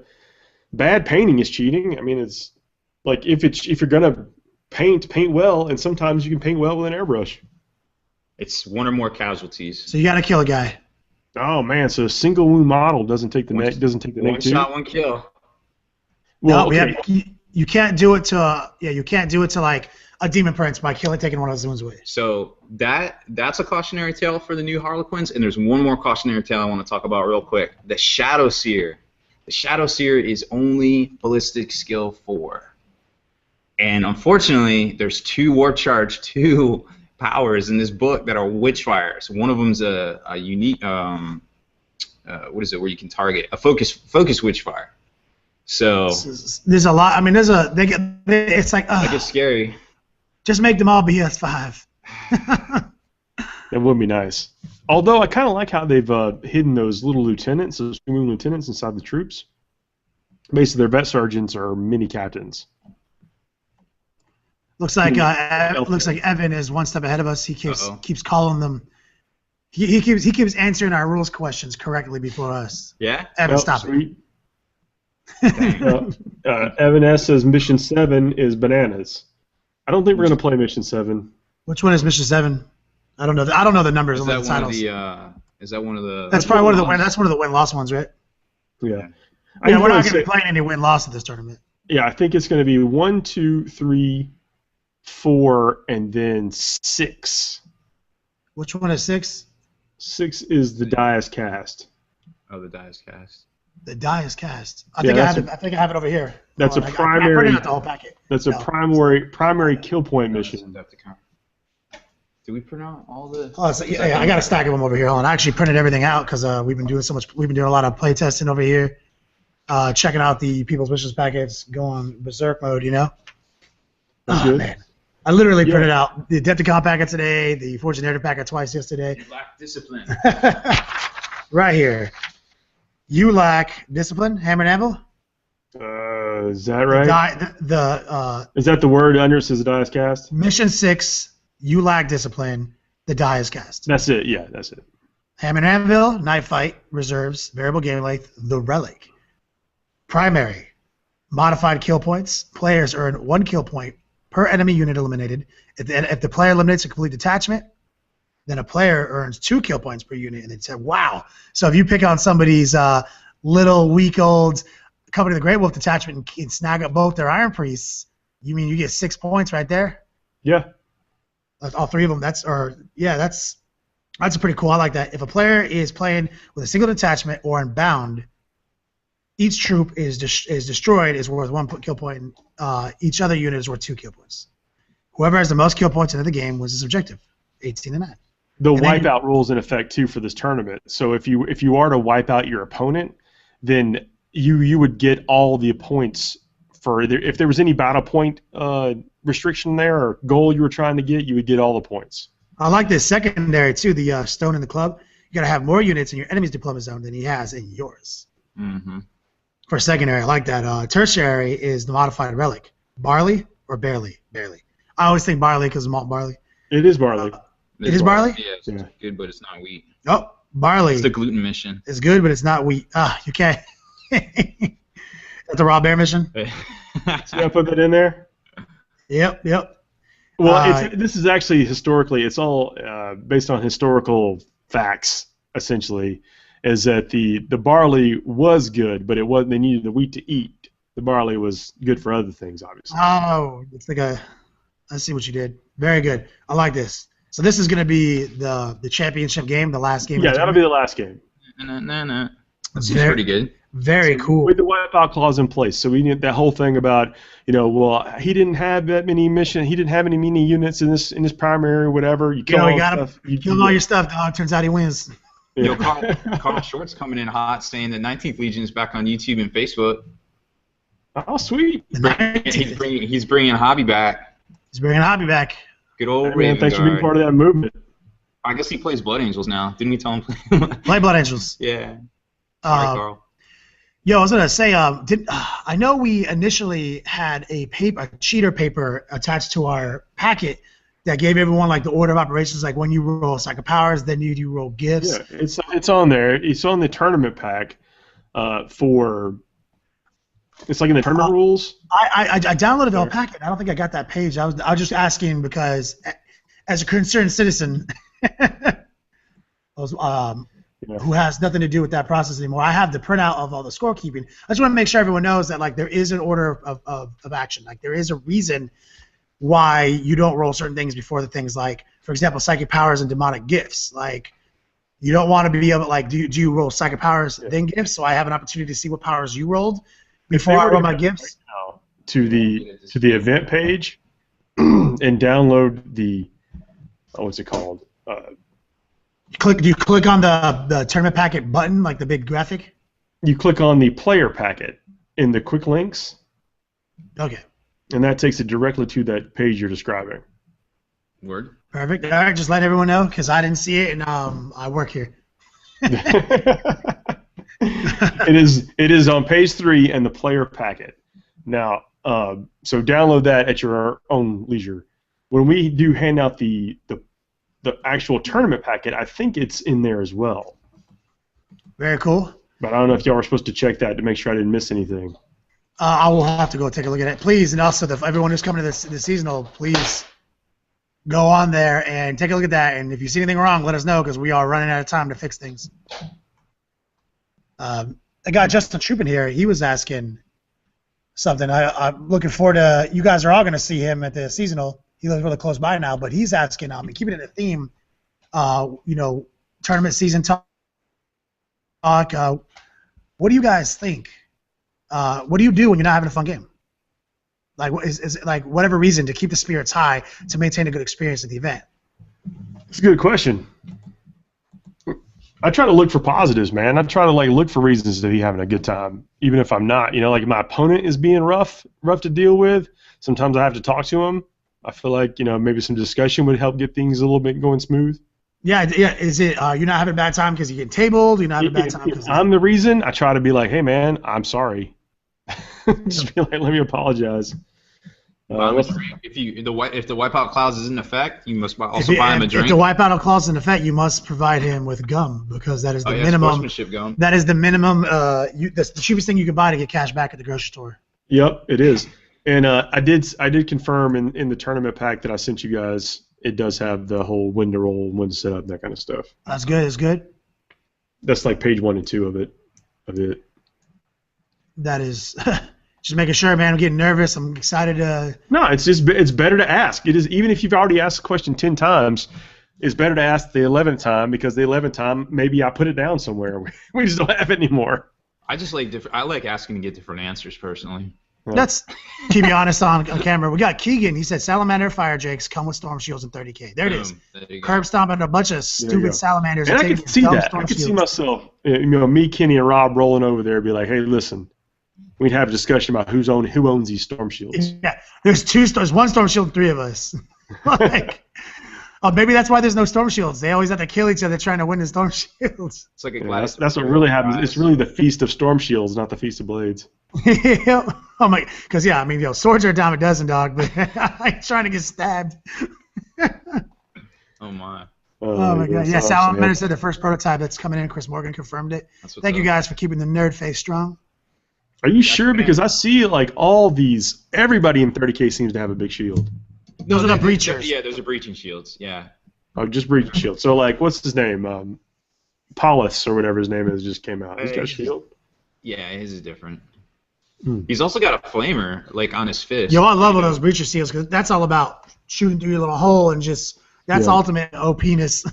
bad painting is cheating. It's like if you're gonna paint well, and sometimes you can paint well with an airbrush. It's one or more casualties. So you got to kill a guy. Oh man, so a single wound model doesn't take the neck. One shot, one kill. Well, no, you can't do it to like a demon prince by taking one of those wounds away. So that's a cautionary tale for the new Harlequins, and there's one more cautionary tale I want to talk about real quick. The Shadow Seer. The Shadow Seer is only ballistic skill 4. And unfortunately, there's 2 warp charge 2 powers in this book that are witchfires. One of them's a unique what is it where you can target a focus witchfire. So there's a lot. I mean, it's like that gets scary. Just make them all BS5. That would be nice. Although I kind of like how they've hidden those little lieutenants, those premium lieutenants inside the troops. Basically, their vet sergeants are mini captains. Looks like Evan is one step ahead of us. He keeps calling them. He keeps answering our rules questions correctly before us. Yeah. Evan, stop it. Evan S says Mission 7 is bananas. I don't think we're going to play Mission 7. Which one is Mission 7? I don't know. I don't know the numbers on the titles. Is that one of the? That's probably one of the win. That's one of the win-loss ones, right? Yeah. Yeah, we're not going to be playing any win-loss at this tournament. Yeah, I think it's going to be 1, 2, 3, 4, and then 6. Which one is 6? 6 is the die is cast. Oh, the die is cast. The die is cast. I think I have it over here. That's a primary. I printed out the whole packet. That's a primary kill point mission. Did we print out all the? Oh, so, yeah, I got a stack of them over here. Hold on. I actually printed everything out because we've been doing so much. We've been doing a lot of play testing over here, checking out the people's wishes packets, going berserk mode. You know. That's good. Man. I literally printed out the Adepticon packet today, the Forge Narrative packet twice yesterday. You lack discipline. Right here. You lack discipline, hammer and anvil. Is that right? Is that the word under it says the die is cast? Mission 6, you lack discipline, the die is cast. That's it, yeah, that's it. Hammer and anvil, knife fight, reserves, variable game length, the relic. Primary, modified kill points. Players earn 1 kill point per enemy unit eliminated. If the player eliminates a complete detachment, then a player earns 2 kill points per unit. And they said, wow. So if you pick on somebody's little weak old Company of the Great Wolf detachment and snag up both their Iron Priests, you mean you get 6 points right there? Yeah. All 3 of them. That's pretty cool. I like that. If a player is playing with a single detachment or unbound, each troop is destroyed is worth 1 kill point. Each other unit is worth 2 kill points. Whoever has the most kill points into the game wins this objective. 18-9. The wipeout rules in effect too for this tournament. So if you are to wipe out your opponent, then you would get all the points for if there was any battle point restriction there or goal you were trying to get, you would get all the points. I like this secondary too. The stone in the club. You got to have more units in your enemy's deployment zone than he has in yours. Mm-hmm. For secondary, I like that. Tertiary is the modified relic. Barley or barely? Barely. I always think barley because of malt barley. It is barley. It is barley? Yeah, it's good, but it's not wheat. Oh, barley. It's the gluten mission. It's good, but it's not wheat. You can't. That's the raw bear mission? See I put that in there? Yep. Well, this is actually historically, it's all based on historical facts, essentially, is that the barley was good, but they needed the wheat to eat. The barley was good for other things, obviously. Oh, it's like I see what you did. Very good. I like this. So this is going to be the championship game, the last game. Yeah, that'll be the last game. That seems pretty good. Very cool. With the wipeout clause in place, so we need that whole thing about, he didn't have that many missions, he didn't have any mini units in this primary or whatever. You kill all your stuff, dog. Turns out he wins. Yeah. Carl Short's coming in hot, saying the 19th Legion is back on YouTube and Facebook. Oh, sweet. He's bringing Hobby back. He's bringing Hobby back. Good old Raven. Thanks for being part of that movement. I guess he plays Blood Angels now. Didn't we tell him? Play Blood Angels. Yeah. Sorry, Carl. Yo, I was gonna say, I know we initially had a cheater paper attached to our packet that gave everyone like the order of operations, like when you roll Psychic Powers, then you roll gifts. Yeah, it's on there. It's on the tournament pack It's like in the tournament rules. I downloaded the whole packet. I don't think I got that page. I was just asking because, as a concerned citizen, who has nothing to do with that process anymore, I have the printout of all the scorekeeping. I just want to make sure everyone knows that like there is an order of action. Like there is a reason why you don't roll certain things before the things like, for example, psychic powers and demonic gifts. Like, you don't want to be able, like, do you roll psychic powers then gifts, so I have an opportunity to see what powers you rolled before I roll my gifts? Right now to the event page and download the what's it called? Do you click on the tournament packet button, like the big graphic? You click on the player packet in the quick links. Okay. And that takes it directly to that page you're describing. Word. Perfect. All right, just let everyone know because I didn't see it and I work here. It is on page 3 and the player packet. Now, so download that at your own leisure. When we do hand out the actual tournament packet, I think it's in there as well. Very cool. But I don't know if y'all were supposed to check that to make sure I didn't miss anything. I will have to go take a look at it, please. And also, everyone who's coming to this seasonal, please go on there and take a look at that. And if you see anything wrong, let us know because we are running out of time to fix things. I got Justin Troopin here. He was asking something. I'm looking forward to. You guys are all going to see him at the seasonal. He lives really close by now, but he's asking. Keeping it a theme. Tournament season talk. What do you guys think? What do you do when you're not having a fun game? Like, is it like whatever reason to keep the spirits high to maintain a good experience at the event? It's a good question. I try to look for positives, man. I try to look for reasons to be having a good time, even if I'm not. Like if my opponent is being rough to deal with. Sometimes I have to talk to him. I feel like maybe some discussion would help get things a little bit going smooth. Yeah. Is it you're not having a bad time because you get tabled? You're not having a bad time because I'm the reason. I try to be like, hey man, I'm sorry. Just be like, let me apologize. If the wipeout clause is in effect, you must also buy him a drink. If the wipeout clause is in effect, you must provide him with gum because that is the minimum. Sportsmanship gum. That is the minimum. That's the cheapest thing you can buy to get cash back at the grocery store. Yep, it is. And I did confirm in the tournament pack that I sent you guys. It does have the whole when to roll, when to set up, that kind of stuff. That's good. That's good. That's like page 1 and 2 of it. That is just making sure, man. I'm getting nervous. I'm excited to. No, it's better to ask. It is, even if you've already asked the question 10 times, it's better to ask the 11th time because the 11th time maybe I put it down somewhere. We just don't have it anymore. I just like I like asking to get different answers personally. Let's keep you honest on camera. We got Keegan. He said Salamander Fire Drakes come with Storm Shields and 30K. There it is. Curb stomping a bunch of stupid salamanders. And I could see that. I could see myself, me, Kenny, and Rob rolling over there and be like, hey, listen, we'd have a discussion about who owns these Storm Shields. Yeah, there's one Storm Shield, 3 of us. Maybe that's why there's no Storm Shields. They always have to kill each other trying to win the Storm Shields. It's like that's what really happens. It's really the Feast of Storm Shields, not the Feast of Blades. Oh my, because swords are a dime a dozen, dog. But I'm trying to get stabbed. Oh my. Oh my God. Yeah, Salamander said the first prototype that's coming in. Chris Morgan confirmed it. Thank you guys for keeping the nerd face strong. Are you sure? Because I see all these. Everybody in 30K seems to have a big shield. Those are the breachers. Yeah, those are breaching shields. Yeah. Oh, just breaching shields. So what's his name? Paulus or whatever his name is just came out. He's got a shield. Yeah, his is different. He's also got a flamer on his fist. Yo, I love all those breacher seals because that's all about shooting through your little hole and that's ultimate OP-ness.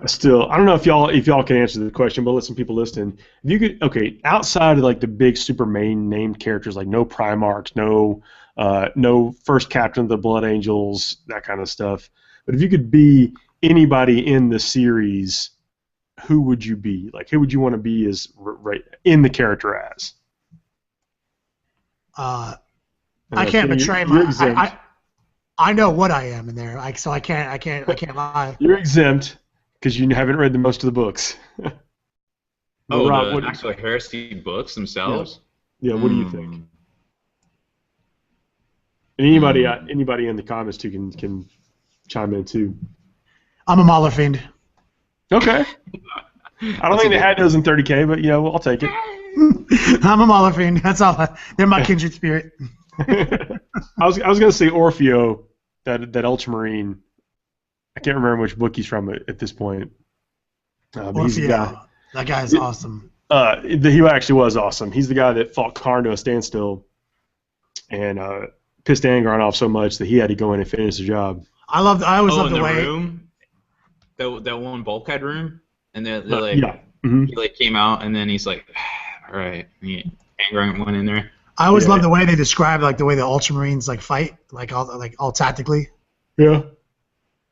Still, I don't know if y'all can answer the question, but listen, people listening, if you could, outside of the big super main named characters no Primarchs, no first captain of the Blood Angels, that kind of stuff. But if you could be anybody in the series, who would you be? Who would you want to be as right in the character as? I can't betray my. I know what I am in there, so I can't lie. You're exempt because you haven't read most of the books. The actual heresy books themselves. Yeah. What do you think? And anybody in the comments too can chime in too. I'm a Mauler Fiend. Okay. I don't think they had those in 30K, but I'll take it. I'm a Mauler Fiend. That's all. They're my kindred spirit. I was gonna say Orfeo, that Ultramarine. I can't remember which book he's from at this point. He's the guy. That guy is awesome. He actually was awesome. He's the guy that fought Karn to a standstill, and pissed Angron off so much that he had to go in and finish the job. I always loved in the way. Room? That one bulkhead room? And they're like, yeah. Mm-hmm. He like came out and then he's like, all right. And Angron went in there. I always love the way they describe like the way the Ultramarines like fight, like all tactically. Yeah.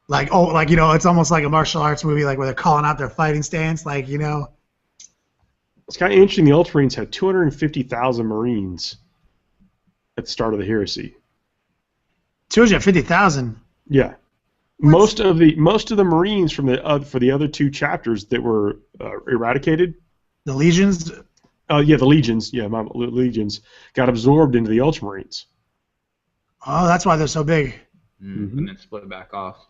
Like it's almost like a martial arts movie, like where they're calling out their fighting stance, like It's kind of interesting. The Ultramarines had 250,000 Marines at the start of the heresy. 250,000. Yeah. Most of the Marines from for the other two chapters that were eradicated. The legions. The legions. Yeah, my legions got absorbed into the Ultramarines. Oh, that's why they're so big. Mm-hmm. And then split back off.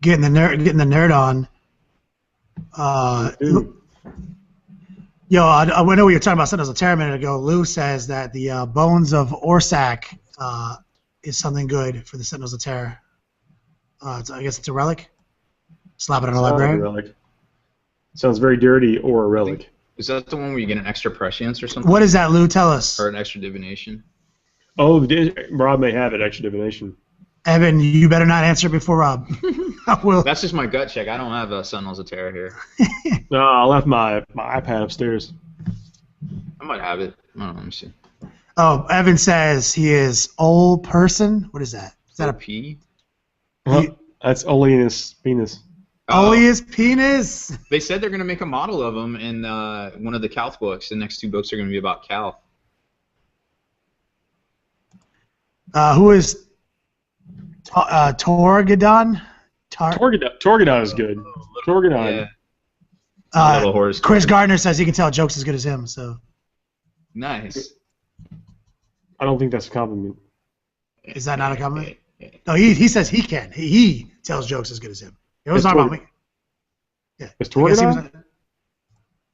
Getting the nerd on. I know we were talking about Sentinels of Terror a minute ago. Lou says that the bones of Orsak is something good for the Sentinels of Terror. I guess it's a relic. Slap it on a library. Relic. Sounds very dirty, or a relic. Is that the one where you get an extra prescience or something? What is that, Lou? Tell us. Or an extra divination? Oh, Rob may have it, extra divination. Evan, you better not answer before Rob. I will. That's just my gut check. I don't have Sentinels of Terror here. No, I left my iPad upstairs. I might have it. I don't know. Let me see. Oh, Evan says he is old person. What is that? Is that a P? That's Oleanus penis. Oleanus penis? They said they're going to make a model of him in one of the Calth books. The next two books are going to be about Calth. Who is Torgadon? Torgadon is good. Torgadon. Yeah. Chris Gardner says he can tell jokes as good as him. So. Nice. I don't think that's a compliment. Is that not a compliment? No, he says he can. He tells jokes as good as him. It was not about me. Yeah. Is Torgadon?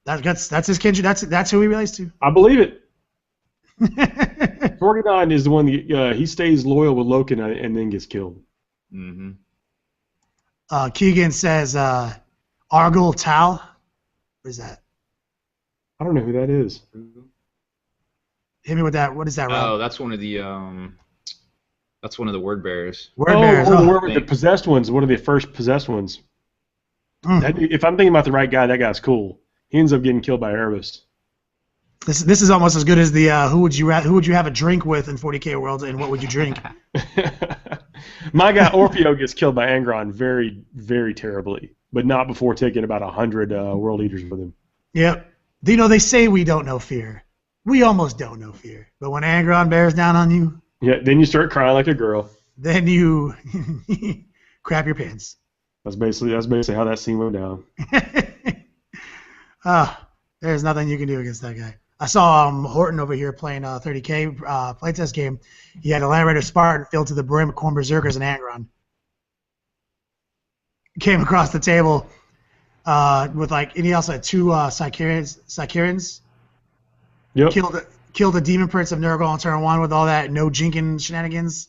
That's his kindred. That's who he relates to. I believe it. Torgadon is the one that he stays loyal with Loken and then gets killed. Mm-hmm. Keegan says Argyle Tal. What is that? I don't know who that is. Hit me with that. What is that, Rob? Oh, that's one of the word bearers. Word bearers. The possessed ones. One of the first possessed ones. If I'm thinking about the right guy, that guy's cool. He ends up getting killed by Erebus. This is almost as good as the who would you have a drink with in 40K World, and what would you drink? My guy Orfeo gets killed by Angron very, very terribly, but not before taking about 100 world eaters with him. Yep. They say we don't know fear. We almost don't know fear. But when Angron bears down on you, yeah, then you start crying like a girl. Then you crap your pants. That's basically how that scene went down. There's nothing you can do against that guy. I saw Horton over here playing 30K playtest game. He had a Land Raider Spartan filled to the brim with Corn Berserkers and Angron. Came across the table with and he also had two Sykarians. Yep. Killed the Demon Prince of Nurgle on turn 1 with all that no jinking shenanigans.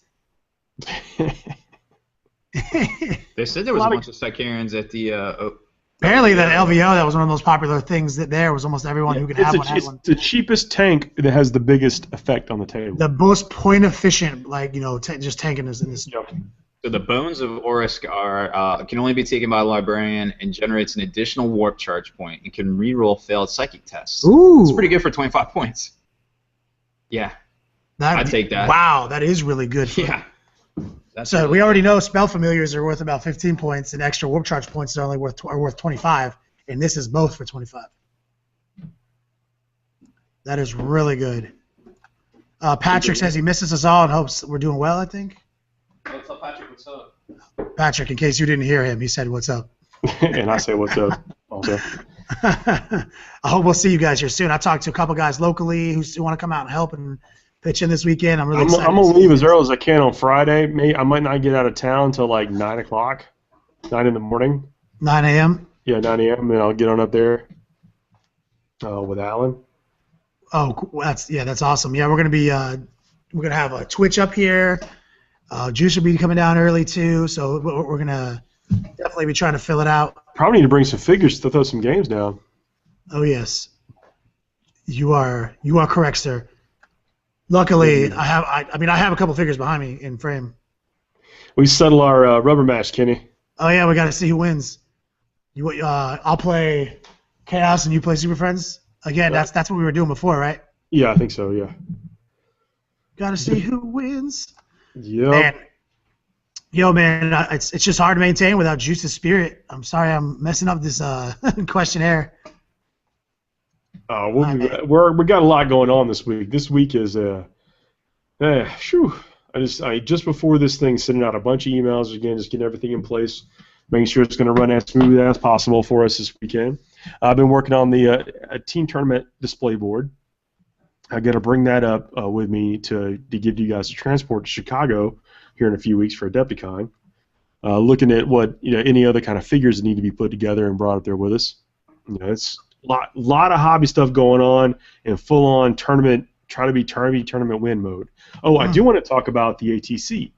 They said there was a bunch of Sykarians at the. Apparently, that LVO, that was one of the most popular things that there was almost everyone who could have one had one. It's the cheapest tank that has the biggest effect on the table. The most point efficient, just tanking is in this. So the bones of Orisk can only be taken by a librarian and generates an additional warp charge point and can reroll failed psychic tests. Ooh, it's pretty good for 25 points. Yeah, I'd take that. Wow, that is really good. Yeah. So we already know spell familiars are worth about 15 points, and extra warp charge points are only worth 25, and this is both for 25. That is really good. Patrick says he misses us all and hopes we're doing well, I think. What's up, Patrick? What's up? Patrick, in case you didn't hear him, he said, "What's up?" And I say, "What's up?" Also. I hope we'll see you guys here soon. I talked to a couple guys locally who want to come out and help and pitch in this weekend. I'm really excited. I'm going to leave as early as I can on Friday. I might not get out of town until like 9 o'clock, 9 in the morning. 9 a.m.? Yeah, 9 a.m., and I'll get on up there with Alan. Oh, that's awesome. Yeah, we're gonna have a Twitch up here. Juice will be coming down early too, so we're gonna definitely be trying to fill it out. Probably need to bring some figures to throw some games down. Oh yes, you are correct, sir. Luckily, I have a couple figures behind me in frame. We settle our rubber match, Kenny. Oh yeah, we got to see who wins. I'll play Chaos and you play Super Friends. Again, that's what we were doing before, right? Yeah, I think so. Yeah. Got to see who wins. Yep. Man, it's just hard to maintain without Juice's spirit. I'm sorry, I'm messing up this questionnaire. We got a lot going on this week. This week is just before this thing, sending out a bunch of emails again, just getting everything in place, making sure it's going to run as smooth as possible for us this weekend. I've been working on the team tournament display board. I got to bring that up with me to give you guys a transport to Chicago here in a few weeks for Adepticon. Looking at what any other kind of figures that need to be put together and brought up there with us. It's a lot of hobby stuff going on and full on tournament. Try to be tournament win mode. Oh, I do want to talk about the ATC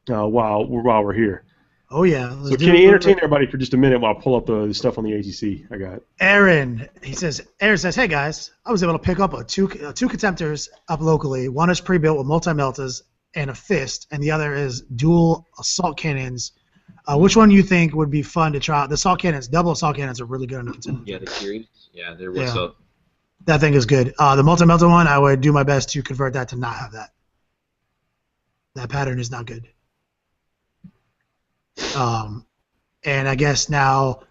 while we're here. Oh yeah. So can you entertain everybody for just a minute while I pull up the stuff on the ATC I got? Aaron says, hey guys, I was able to pick up two contemptors up locally. One is pre-built with multi-meltas and a fist, and the other is dual assault cannons. Which one do you think would be fun to try out? The assault cannons, double assault cannons are really good on the contender. Yeah, the series. Yeah, they're what's up. That thing is good. The multi-melta one, I would do my best to convert that to not have that. That pattern is not good. And I guess now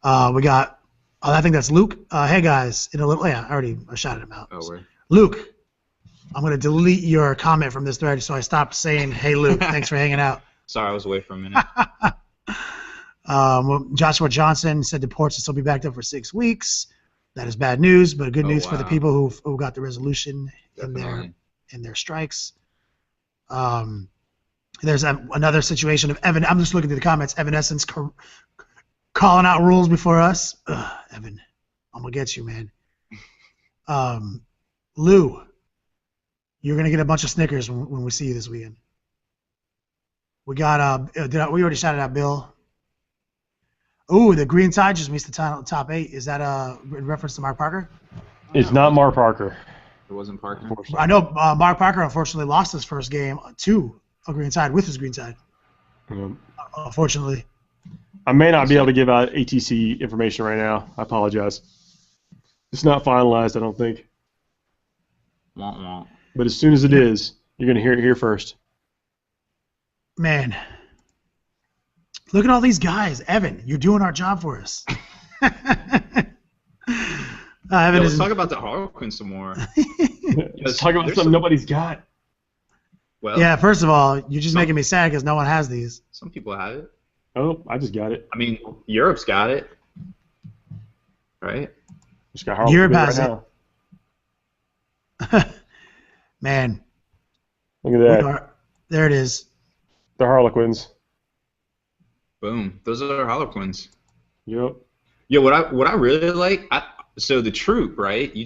we got. I think that's Luke. Hey guys, in a little. Yeah, I shouted him out. Oh, where? Luke, I'm gonna delete your comment from this thread, so I stopped saying, "Hey Luke, thanks for hanging out." Sorry, I was away for a minute. Joshua Johnson said the ports will still be backed up for 6 weeks. That is bad news, but good news for the people who got the resolution in their strikes. There's another situation of Evan. I'm just looking at the comments. Evanescence calling out rules before us. Evan, I'm gonna get you, man. Lou, you're gonna get a bunch of Snickers when we see you this weekend. We got we already shouted out Bill. Ooh, the Green Tide just missed the top 8. Is that in reference to Mark Parker? It's not Mark Parker. It wasn't Parker. I know Mark Parker unfortunately lost his first game to a Green Tide with his Green Tide. Unfortunately. I may not be able to give out ATC information right now. I apologize. It's not finalized, I don't think. But as soon as it is, you're going to hear it here first. Man. Look at all these guys. Evan, you're doing our job for us. Let's talk about the Harlequin some more. Let's talk about something nobody's got. Well, yeah, first of all, you're just making me sad because no one has these. Some people have it. Oh, I just got it. I mean, Europe's got it. Right? Just got Harlequin Europe has right it. Man. Look at that. There it is. The Harlequins. Boom. Those are our Harlequins. Yep. Yeah, what I really like, so the troop, right? You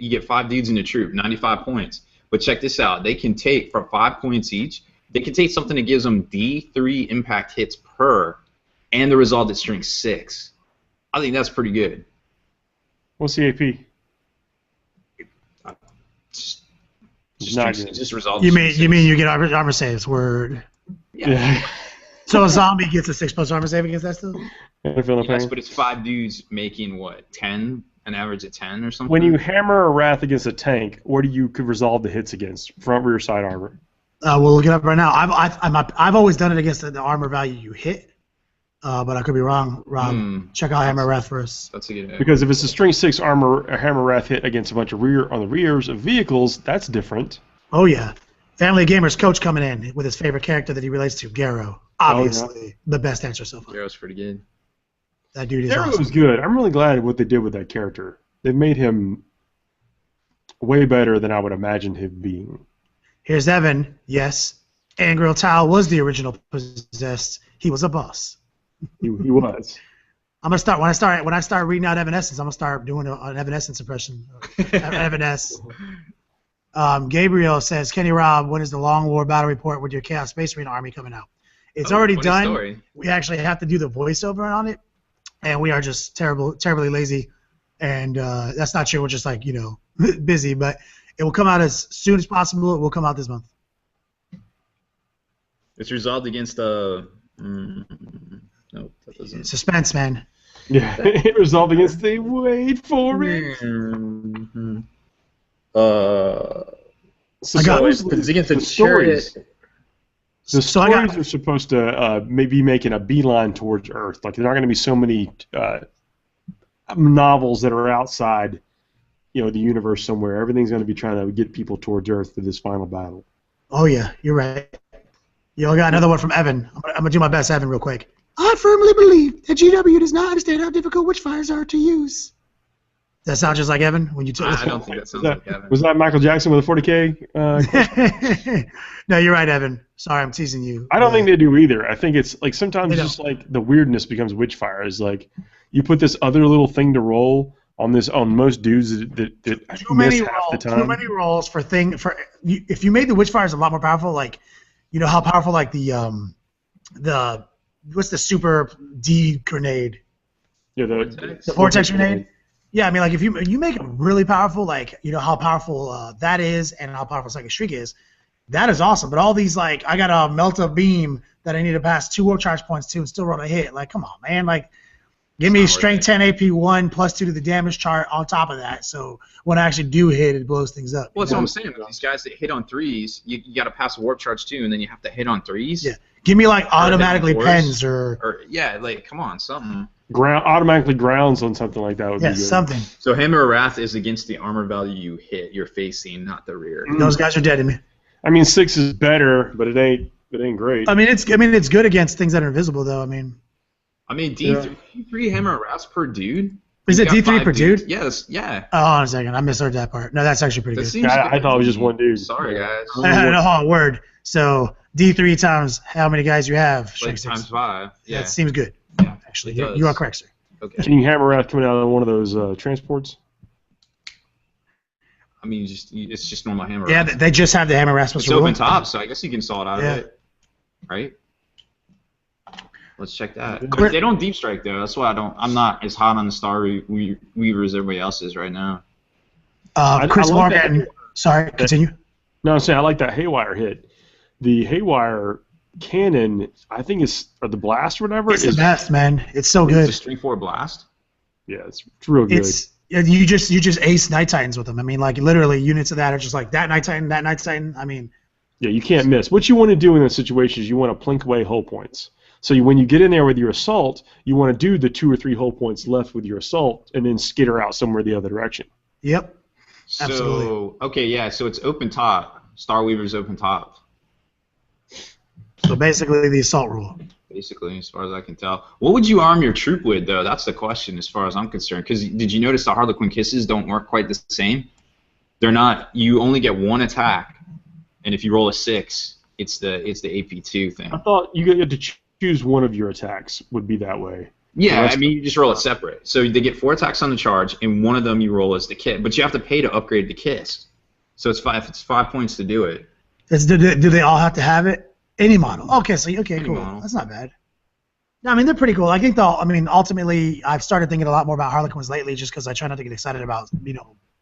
get 5 dudes in the troop, 95 points. But check this out. They can take, for 5 points each, they can take something that gives them D3 impact hits per, and the result is strength 6. I think that's pretty good. What's the AP? Just result. You mean you get armor saves? Word. Yeah. So a zombie gets a 6+ armor save against that still? Yes, but it's 5 dudes making what, 10? An average of 10 or something? When you hammer a Wrath against a tank, what do you resolve the hits against? Front, rear, side armor. We'll look it up right now. I've always done it against the armor value you hit, but I could be wrong. Rob, check out hammer Wrath first. That's a good idea. Because if it's a strength 6 armor, a hammer Wrath hit against a bunch of on the rears of vehicles, that's different. Oh yeah, Family Gamers coach coming in with his favorite character that he relates to, Garrow. Obviously, the best answer so far. Garrow's pretty good. That dude is Garrow awesome. was good. I'm really glad what they did with that character. They made him way better than I would imagine him being. Here's Evan. Yes, Angriel Tal was the original possessed. He was a boss. He was. I'm gonna start when I start reading out Evanescence. I'm gonna start doing an Evanescence impression. Evanescence. Gabriel says, Kenny Rob, when is the Long War battle report with your Chaos Space Marine army coming out? It's already done. Story. We actually have to do the voiceover on it, and we are just terribly lazy. And that's not true. We're just busy, but It will come out as soon as possible. It will come out this month. It's resolved against no, that doesn't. Suspense, man. Yeah, it resolved against the wait for it. I got it's against the stories. The stories are supposed to maybe making a beeline towards Earth. Like, there aren't going to be so many novels that are outside, the universe somewhere. Everything's going to be trying to get people towards Earth for this final battle. Oh yeah, you're right. I got another one from Evan. I'm gonna do my best, Evan, real quick. I firmly believe that GW does not understand how difficult witchfires are to use. Does that sound just like Evan when you took? I don't think that sounds like Evan. Was that Michael Jackson with a 40K? No, you're right, Evan. Sorry, I'm teasing you. I don't think they do either. I think it's like sometimes just like the weirdness becomes witchfire. Is like you put this other little thing to roll on most dudes that miss half the time. Too many rolls for if you made the witchfires a lot more powerful, like how powerful like the what's the super D grenade? Yeah, the vortex grenade. Yeah, I mean, like if you make it really powerful, like how powerful that is and how powerful Psychic Shriek is, that is awesome. But all these like I got a melt up beam that I need to pass 2 warp charge points to and still roll a hit. Like, come on, man. Like, give me strength 10 AP 1 +2 to the damage chart on top of that. So when I actually do hit, it blows things up. Well, that's what I'm saying. These guys that hit on 3s, you got to pass a warp charge too, and then you have to hit on 3s. Yeah. Give me like automatically pens or yeah, like come on, something. Automatically grounds on something like that would be good. Something. So Hammer of Wrath is against the armor value you're facing, not the rear. Those guys are dead to me. I mean, 6 is better, but it ain't great. I mean, it's good against things that are invisible though. I mean, D3 Hammer of Wrath per dude. Is it D3 per dude? Yes, yeah. Oh, hold on a second. I misheard that part. No, that's actually pretty good. I thought it was just one dude. Sorry, guys. No, word. So D3 times how many guys you have? Like times 5. Yeah. That seems good. Yeah, actually, you are correct, sir. Okay. Can you hammer Wrath coming out of one of those transports? I mean, it's just normal Hammer. Yeah, they just have the Hammer Wrath. It's open top, so I guess you can saw it out of it, right? Let's check that. They don't deep strike though. That's why I'm not as hot on the Star Weaver as everybody else is right now. Chris Morgan. Sorry, continue. No, I'm saying I like that Haywire hit. The Haywire cannon, I think or the blast or whatever. It's the best, man. It's so good. It's a string 4 blast. Yeah, it's real good. You just ace Night Titans with them. I mean, like literally units of that are just like that Night Titan, that Night Titan. I mean. Yeah, you can't miss. What you want to do in those situations, you want to plink away hull points. So when you get in there with your assault, you want to do the 2 or 3 hull points left with your assault, and then skitter out somewhere the other direction. Yep. So, absolutely. Okay, yeah. So it's open top. Star Weaver's open top. So basically, the assault rule. Basically, as far as I can tell. What would you arm your troop with, though? That's the question, as far as I'm concerned. Because did you notice the Harlequin Kisses don't work quite the same? They're not. You only get 1 attack, and if you roll a 6, it's the AP2 thing. I thought you had to choose one of your attacks would be that way. Yeah, I mean, you just roll it separate. So they get 4 attacks on the charge, and one of them you roll as the kit. But you have to pay to upgrade the kiss. So it's 5 points to do it. Do they all have to have it? Any model. Okay, cool. Model. That's not bad. No, I mean, they're pretty cool. I think ultimately, I've started thinking a lot more about Harlequins lately just because I try not to get excited about,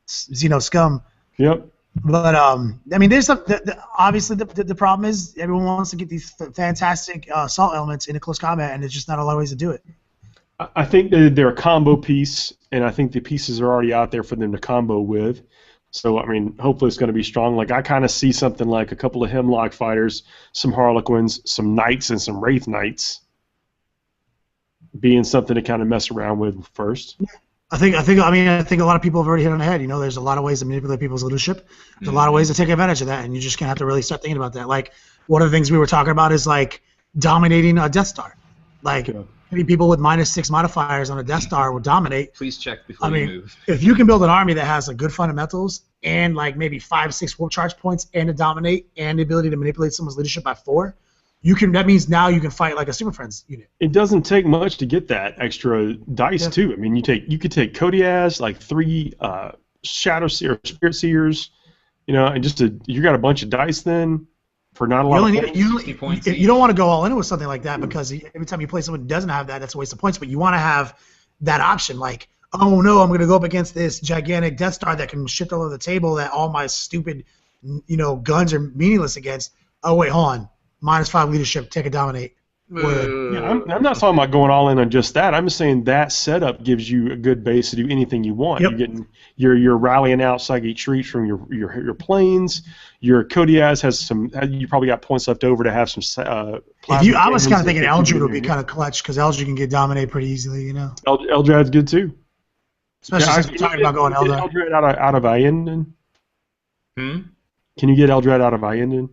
Xeno scum. Yep. But, I mean, there's obviously the problem is everyone wants to get these fantastic assault elements into close combat, and there's just not a lot of ways to do it. I think they're a combo piece, and I think the pieces are already out there for them to combo with. So, I mean, hopefully it's going to be strong. Like, I kind of see something like a couple of Hemlock fighters, some Harlequins, some Knights, and some Wraith Knights being something to kind of mess around with first. I think a lot of people have already hit on the head. There's a lot of ways to manipulate people's leadership. There's a lot of ways to take advantage of that, and you just gonna have to really start thinking about that. Like, one of the things we were talking about is like dominating a Death Star. Like, maybe people with -6 modifiers on a Death Star will dominate. Please check before you move. If you can build an army that has like good fundamentals and like maybe 5-6 warp charge points and to dominate and the ability to manipulate someone's leadership by 4, that means now you can fight like a Super Friends unit. It doesn't take much to get that extra dice too. I mean, you could take Kodiaz, like 3 Shadow Seer, Spirit Seers, and you got a bunch of dice then. For not a lot of points. You don't want to go all in with something like that because every time you play someone who doesn't have that, that's a waste of points. But you want to have that option. Like, oh no, I'm going to go up against this gigantic Death Star that can shift all over the table that all my stupid, guns are meaningless against. Oh wait, hold on. -5 leadership, take a dominate. Word. Yeah, I'm not talking about going all in on just that. I'm just saying that setup gives you a good base to do anything you want. Yep. You're rallying out psychic treats from your planes. Your Kodiaz has some. You probably got points left over to have some. I was kind of thinking Eldred would be kind of clutch because Eldred can get dominated pretty easily, Eldred's good too. Especially since we're talking about going Eldred. Eldred out of Ayenden. Hmm? Can you get Eldred out of Ayenden?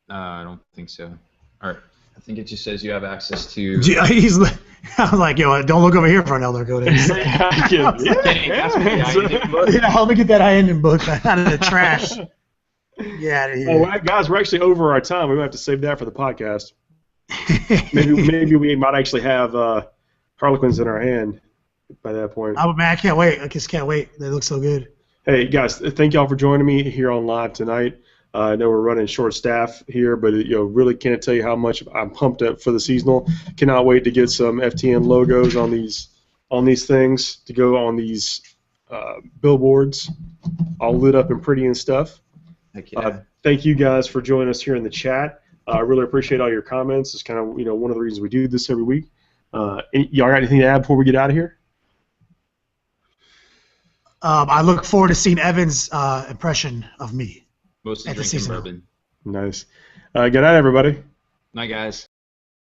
I don't think so. All right. I think it just says you have access to. I'm like, don't look over here for an Elder Codex. Yeah, let me get that Ayenden book out of the trash. Get out of here. Oh, guys, we're actually over our time. We might have to save that for the podcast. maybe we might actually have Harlequins in our hand by that point. Oh man, I can't wait. I just can't wait. They look so good. Hey guys, thank y'all for joining me here on live tonight. I know we're running short staff here, but really can't tell you how much I'm pumped up for the seasonal. Cannot wait to get some FTN logos on these things to go on these billboards, all lit up and pretty and stuff. Heck yeah. Thank you guys for joining us here in the chat. I really appreciate all your comments. It's kind of one of the reasons we do this every week. Y'all got anything to add before we get out of here? I look forward to seeing Evan's impression of me. Mostly at the drinking season. bourbon. Nice. Good night, everybody. Night, guys.